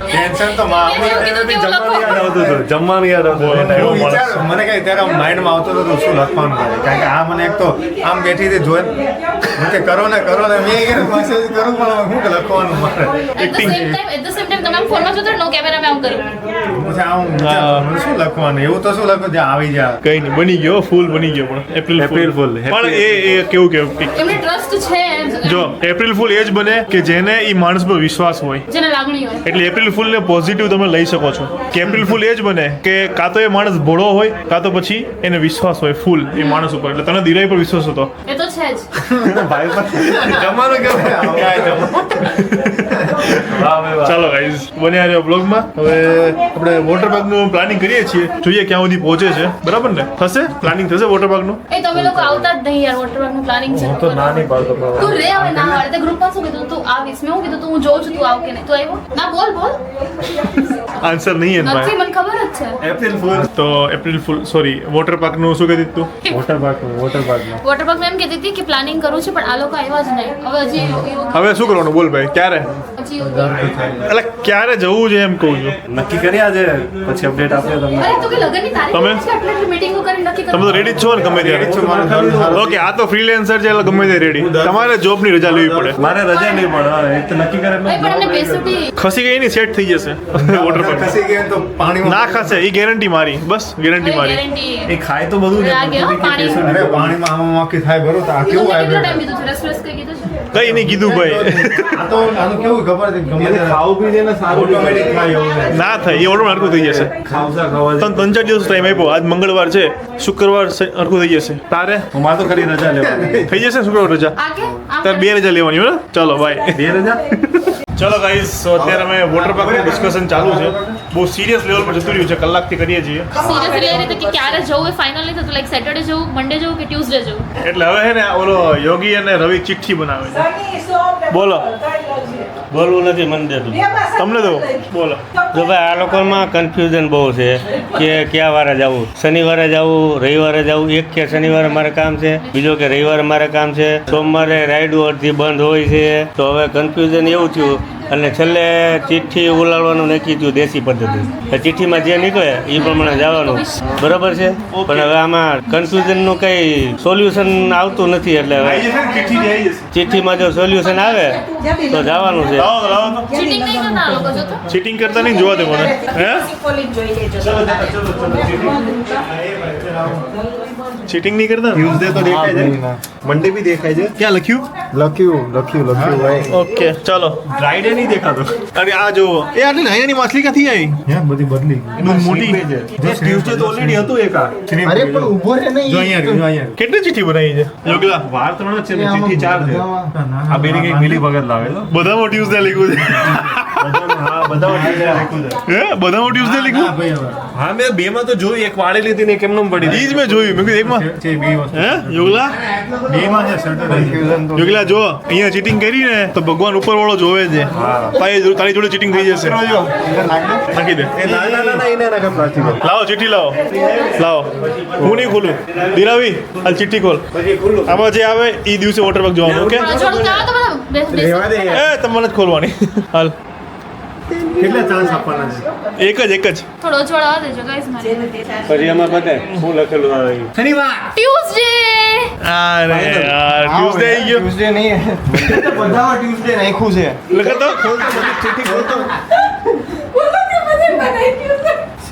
Speaker 9: ટેન્શન તો માં
Speaker 3: એવું કીધું કે એવું લખો.
Speaker 4: યાદ આવતું હતું જમવાનું યાદ આવતું હતું.
Speaker 1: એવો
Speaker 9: હું
Speaker 1: માણસ.
Speaker 9: વિચાર મને કઈ ત્યારે માઇન્ડમાં આવતો હતો તો શું લખવાનું છે કારણ કે આ મને એક તો આમ બેઠી હતી જોઈ હું કે કરો ને મેં કીધું મેસેજ કરું પણ હવે શું કે લખવાનું મારે
Speaker 3: એટ ધ સેમ ટાઈમ તમે ફોનમાં જોતો નો કેમેરા મેં આમ કર્યું
Speaker 9: પછી આમ વિચાર, મને શું લખવાનું એવું તો શું લખું જ્યાં આવી જાય
Speaker 1: કઈ નહીં બની ગયો ફૂલ બની ગયો પણ એપ્રિલ
Speaker 4: April Fool.
Speaker 1: પણ એ કેવું કે
Speaker 3: એમને ટ્રસ્ટ છે
Speaker 1: જો એપ્રિલ ફૂલ એ જ બને કે જેને એ માણસ પર વિશ્વાસ હોય
Speaker 3: જેને લાગણી હોય
Speaker 1: એટલે એપ્રિલ ફૂલ ને પોઝિટિવ તમે લઈ શકો છો કે એપ્રિલ ફૂલ એ જ બને કે કાં તો એ માણસ ભોળો હોય કાં તો પછી એને વિશ્વાસ હોય ફૂલ એ માણસ ઉપર એટલે તને દિરાઈ પર વિશ્વાસ હતો
Speaker 3: એ તો છે જ
Speaker 4: ભાઈ પણ જમવાનું કેવું
Speaker 1: ચાલો ગાઈઝ બન્યા રહ્યો બ્લોગમાં હવે આપણે વોટર પાર્ક નું પ્લાનિંગ કરીએ છીએ જોઈએ ક્યાં સુધી પહોંચે છે બરાબર ને થશે પ્લાનિંગ થશે વોટર પાર્ક નું
Speaker 3: એ તમે લોકો આવતા જ નહીં યાર વોટર પાર્ક નું પ્લાનિંગ છે
Speaker 4: તો ના નહીં પાડતો પણ
Speaker 3: તું રે હવે ના વાળે તે ગ્રુપમાં શું કીધું તું આવીશ મેં હું કીધું તું હું જોઉં છું તું આવ કે નહીં તું આવ્યો ના બોલ
Speaker 1: આન્સર નહીં એમ
Speaker 3: નથી
Speaker 1: ભાઈ
Speaker 3: મને ખબર જ છે
Speaker 4: એપ્રિલ ફૂલ
Speaker 1: તો April fool sorry water park નું શું કીધું તું
Speaker 4: વોટર પાર્કમાં
Speaker 3: વોટર પાર્ક એમ કહેતી હતી કે પ્લાનિંગ કરું છું પણ આ લોકો આવ્યા જ નહીં હવે હજી એવું
Speaker 1: હવે શું કરવાનું બોલ ભાઈ ક્યારે
Speaker 3: હજી એવું
Speaker 1: એટલે ક્યારે જવું છે એમ કહું છું
Speaker 4: નક્કી કરી આજે પછી અપડેટ આપીએ તમને
Speaker 3: અરે તું કે લગનની તારીખ
Speaker 1: તમે?
Speaker 3: છે એટલે એટલી મીટિંગો કરીને નક્કી
Speaker 1: તમે તો રેડી જ છો ને ગમે ત્યારે ઓકે આ તો ફ્રીલેન્સર છે એટલે ગમે તે રેડી તમારે જોબની રજા લેવી પડે
Speaker 4: મારે રજા નહીં પડે હા, એ તો નક્કી કરે
Speaker 3: ભાઈ પણ એમને બેસુટી
Speaker 1: ખસી ગઈ નહીં સેટ થઈ જશે વોટર પાર્ક
Speaker 9: ખસી ગયા તો પાણીમાં
Speaker 1: ના ખાશે એ ગેરંટી મારી બસ ગેરંટી મારી
Speaker 3: ગેરંટી
Speaker 4: એ ખાય તો બધું
Speaker 3: આ ગયો પાણી
Speaker 9: અરે પાણીમાં આમ વાકી થાય બરો તો આ કેવું
Speaker 3: કેટલો
Speaker 9: આવે
Speaker 3: ટાઈમ કીધું છે રેસ્ટ કઈ કીધું છે
Speaker 1: કઈ નહીં કીધું ભાઈ
Speaker 9: આ તો આનું કેવું ખબર છે ગમે
Speaker 4: એને
Speaker 9: ત્યારે
Speaker 4: ખાવું પી ને સારું
Speaker 9: ઓટોમેટિક થાય એવું છે.
Speaker 1: ના થાય એ ઓટોમેટિક હરખું થઈ જશે
Speaker 4: ખાવસા ખાવા
Speaker 1: તને 3-4 દિવસ ટાઈમ આપ્યો આજ મંગળવાર છે શુક્રવાર હરખું થઈ જશે તારે
Speaker 4: હું મારે તો ખરી રજા લેવાની
Speaker 1: થઈ જશે શુક્રવાર રજા
Speaker 3: આ કે
Speaker 1: તારે 2 રજા લેવાની હોય ને ચાલો બાય
Speaker 4: 2 રજા
Speaker 1: ચલો ગાઈસ અત્યારે અમે વોટર પાર્ક નું ડિસ્કશન ચાલુ છે બહુ સિરિયસ લેવલ પર જતું રહ્યું છે, કલાકથી કરીએ છીએ.
Speaker 3: સિરિયસલી એ રીતે કે ક્યારે જવું એ ફાઇનલ નહીં થતું, લાઈક સેટરડે જવું, મંડે જવું કે ટ્યુઝડે જવું.
Speaker 1: એટલે હવે હે ને ઓલો યોગી અને રવિ ચિઠ્ઠી બનાવે છે.
Speaker 5: શનિ, સોમ ને
Speaker 1: બોલો.
Speaker 5: મંગળ છે.
Speaker 4: બોલવું નથી મને દેતું.
Speaker 1: તમને દો. બોલો.
Speaker 4: જો ભાઈ આ લોકોમાં કન્ફ્યુઝન બહુ છે કે કયા વારે જવું, શનિવારે જવું, રવિવારે જવું. એક કે શનિવારે મારે કામ છે, બીજો કે રવિવારે મારે કામ છે, સોમવારે રાઈડો અડધી બંધ હોય છે. તો હવે કન્ફ્યુઝન એવું થયું અને છેલ્લે ચિઠ્ઠી ઉલાડવાનું નક્કી થયું દેશી પદ્ધતિ. એ ચિઠ્ઠીમાં જે નીકળે એ પ્રમાણે જવાનું, બરાબર છે. પણ હવે આમાં કન્ફ્યુઝનનું કંઈ સોલ્યુશન આવતું નથી. એટલે હવે ચિઠ્ઠીમાં જો સોલ્યુશન આવે તો જવાનું છે.
Speaker 1: લાવો લાવો તો.
Speaker 3: ચીટિંગ નહીં કરતા આ લોકો જો તો.
Speaker 1: ચીટિંગ કરતા નહીં જોવા દે મને. હે
Speaker 10: પોલીસ જોઈ લેજો.
Speaker 1: ચીટિંગ નહીં કરતા.
Speaker 9: ટ્યુઝડે તો દેખાય છે, મંડે બી દેખાય છે.
Speaker 1: ક્યાં લખ્યું?
Speaker 9: લખ્યું ભાઈ.
Speaker 1: ઓકે ચાલો.
Speaker 9: ફ્રાઈડે નહીં દેખાતો.
Speaker 1: અરે આ જો એ આટલી અહીંયાની માછલી ક્યાંથી આવી?
Speaker 9: ત્યાં બધી બદલી
Speaker 1: એમાં મોટી
Speaker 9: ટ્યુઝડે તો ઓલરેડી હતું એક આ. અરે પણ ઊભો રે નહીં. જો અહીંયા
Speaker 1: કેટલી ચીઠી બનાવી છે યોગલા?
Speaker 9: વાર 3 જ છે ને ચિઠ્ઠી 4 છે. આ બેરી એક મિલી ભગત લાવે તો
Speaker 1: બધામાં ટ્યુઝડે લખ્યું છે.
Speaker 9: હા બધા લખ્યું છે.
Speaker 1: હે બધામાં ટ્યુઝડે લખ્યું?
Speaker 9: હા મેં બે માં તો જોયું, એક વાળેલી હતી ને એક એમનેમ પડી
Speaker 1: ઈ જ મેં જોયું. મેં કીધું એકમાં
Speaker 9: છે બે વસ્તુ.
Speaker 1: હે યોગલા?
Speaker 9: બે માં છે સેટરડે.
Speaker 1: યોગલા જો અહીંયા ચીટિંગ કરી ને તો ભગવાન ઉપર વાળો જોવે છે. તારી જોડે ચીટિંગ થઈ જશે. નાખી દે. લાવો ચીઠી લાવો. હું નહીં ખોલું. દિરાવી હાલ ચીઠ્ઠી ખોલ. આમાં જે આવે એ દિવસે વોટર પાર્ક જવાનું. ઓકે
Speaker 3: અજવાળું કાં તો બધા
Speaker 9: રહેવા દે.
Speaker 1: એ તમારે જ ખોલવાની. હાલ
Speaker 9: કેટલા ચાન્સ આપવાના છે?
Speaker 1: એક જ
Speaker 3: થોડો અજવાળો આવવા દેજો ગાઈસ મારે.
Speaker 4: પછી એમાં બતાય શું લખેલું આવે.
Speaker 9: શનિવાર.
Speaker 3: ટ્યુઝડે.
Speaker 1: અરે યાર ટ્યુઝડે આવી ગયો.
Speaker 9: ટ્યુઝડે નહીં. બધામાં ટ્યુઝડે નાખ્યું છે.
Speaker 1: લખો તો
Speaker 9: ચિઠ્ઠી ખોલતો.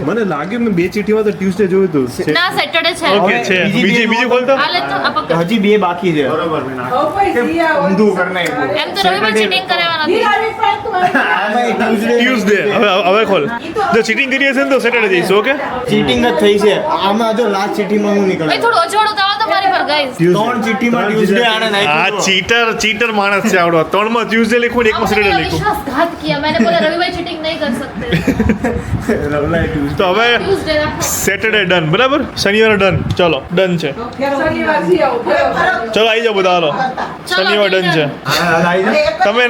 Speaker 1: મને લાગ્યું મેં બે ચીઠીમાં તો ટ્યુઝડે જોયું હતું.
Speaker 3: ના સેટરડે છે.
Speaker 1: ઓકે છે. બીજી ખોલતો.
Speaker 3: હાલે તો આ પકડ.
Speaker 9: હજી બે બાકી છે. બરોબર મેં નાખ્યું. ઊંધું કરી નાખ્યું.
Speaker 3: એમ તો રવિવાર ચીટિંગ કરાવવાના નથી.
Speaker 1: ટ્યુઝડે. હવે ખોલ. જો ચીટિંગ કરી હશે ને તો સેટરડે જઈશું. ઓકે
Speaker 9: ચીટિંગ જ થઈ છે. આમાં જો લાસ્ટ ચિઠ્ઠીમાં હું નીકળ્યો.
Speaker 3: ભાઈ થોડું અજવાળું તો આવો તો મારી પર ગાઈસ.
Speaker 9: 3 ચિઠ્ઠીમાં ટ્યુઝડે આને
Speaker 1: આ
Speaker 9: નાખ્યું.
Speaker 1: ચીટર માણસ છે આવડો. 3 માં ટ્યુઝડે લખ્યું ને 1 માં સેટરડે લખ્યું.
Speaker 3: विश्वासघात किया मैंने बोला रविवार चीटिंग नहीं कर सकते.
Speaker 1: તો હવે
Speaker 3: ट्यूसडे रखो.
Speaker 1: Saturday done. બરાબર શનિવારે ડન. ચલો ડન છે.
Speaker 5: શનિવારથી આવો.
Speaker 1: ચલો આવી જાઓ બધા. હાલો શનિવાર ડન છે. તમે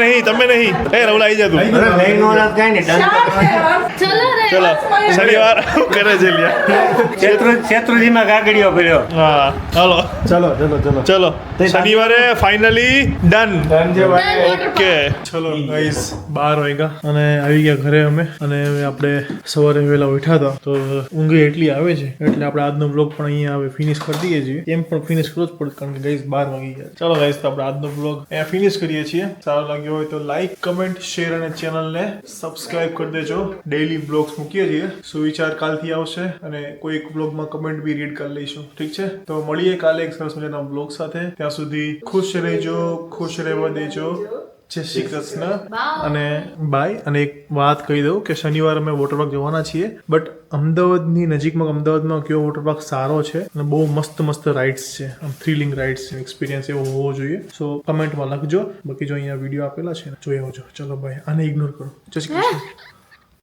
Speaker 1: નહીં. એ રવલા આવી જા તું.
Speaker 3: चलो रे.
Speaker 1: ચલો શનિવાર કરે છે લ્યા.
Speaker 4: શેત્રુજીમાં કાગડીઓ ફર્યો.
Speaker 1: હા હાલો ચલો શનિવારે ફાઇનલી ડન. ઓકે ચલો ગાઈસ 12 વાગ્યા અને આવી ગયા ઘરે અમે. અને હવે આપણે સવારે વહેલા ઉઠ્યા હતા તો ઊંઘ એટલી આવે છે એટલે આપણે આજનો બ્લોગ પણ અહીંયા હવે ફિનિશ કરી દઈએ છીએ. એમ પણ ફિનિશ કરવો જ પડે કારણ કે ગાઈસ 12 વાગી ગયા. ચલો ગાઈસ તો આપણે આજનો બ્લોગ અહીંયા ફિનિશ કરીએ છીએ. સારો લાગ્યો હોય તો લાઈક કમેન્ટ શેર અને ચેનલને સબસ્ક્રાઇબ કરી દેજો. ડેઈલી બ્લોગ્સ મૂકીએ છીએ. સુવિચાર કાલથી આવશે અને કોઈ એક બ્લોગમાં કમેન્ટ બી રીડ કરી લઈશું. ઠીક છે તો મળીએ કાલે એક સરસ મજાના બ્લોગ સાથે. ત્યાં સુધી ખુશ રહેજો, ખુશ રહેવા દેજો. જય શ્રી કૃષ્ણ અને બાય. અને એક વાત કહી દઉં કે શનિવારે અમે વોટર પાર્ક જવાના છીએ બટ અમદાવાદની નજીકમાં અમદાવાદમાં કયો વોટર પાર્ક સારો છે અને બહુ મસ્ત રાઇડ્સ છે. આમ થ્રિલિંગ રાઇડ્સ છે. એક્સપિરિયન્સ એવો હોવો જોઈએ. સો કમેન્ટમાં લખજો. બાકી જો અહીંયા વિડીયો આપેલા છે જોઈ આવજો. ચલો બાય. આને ઇગ્નોર કરો. જય શ્રી કૃષ્ણ.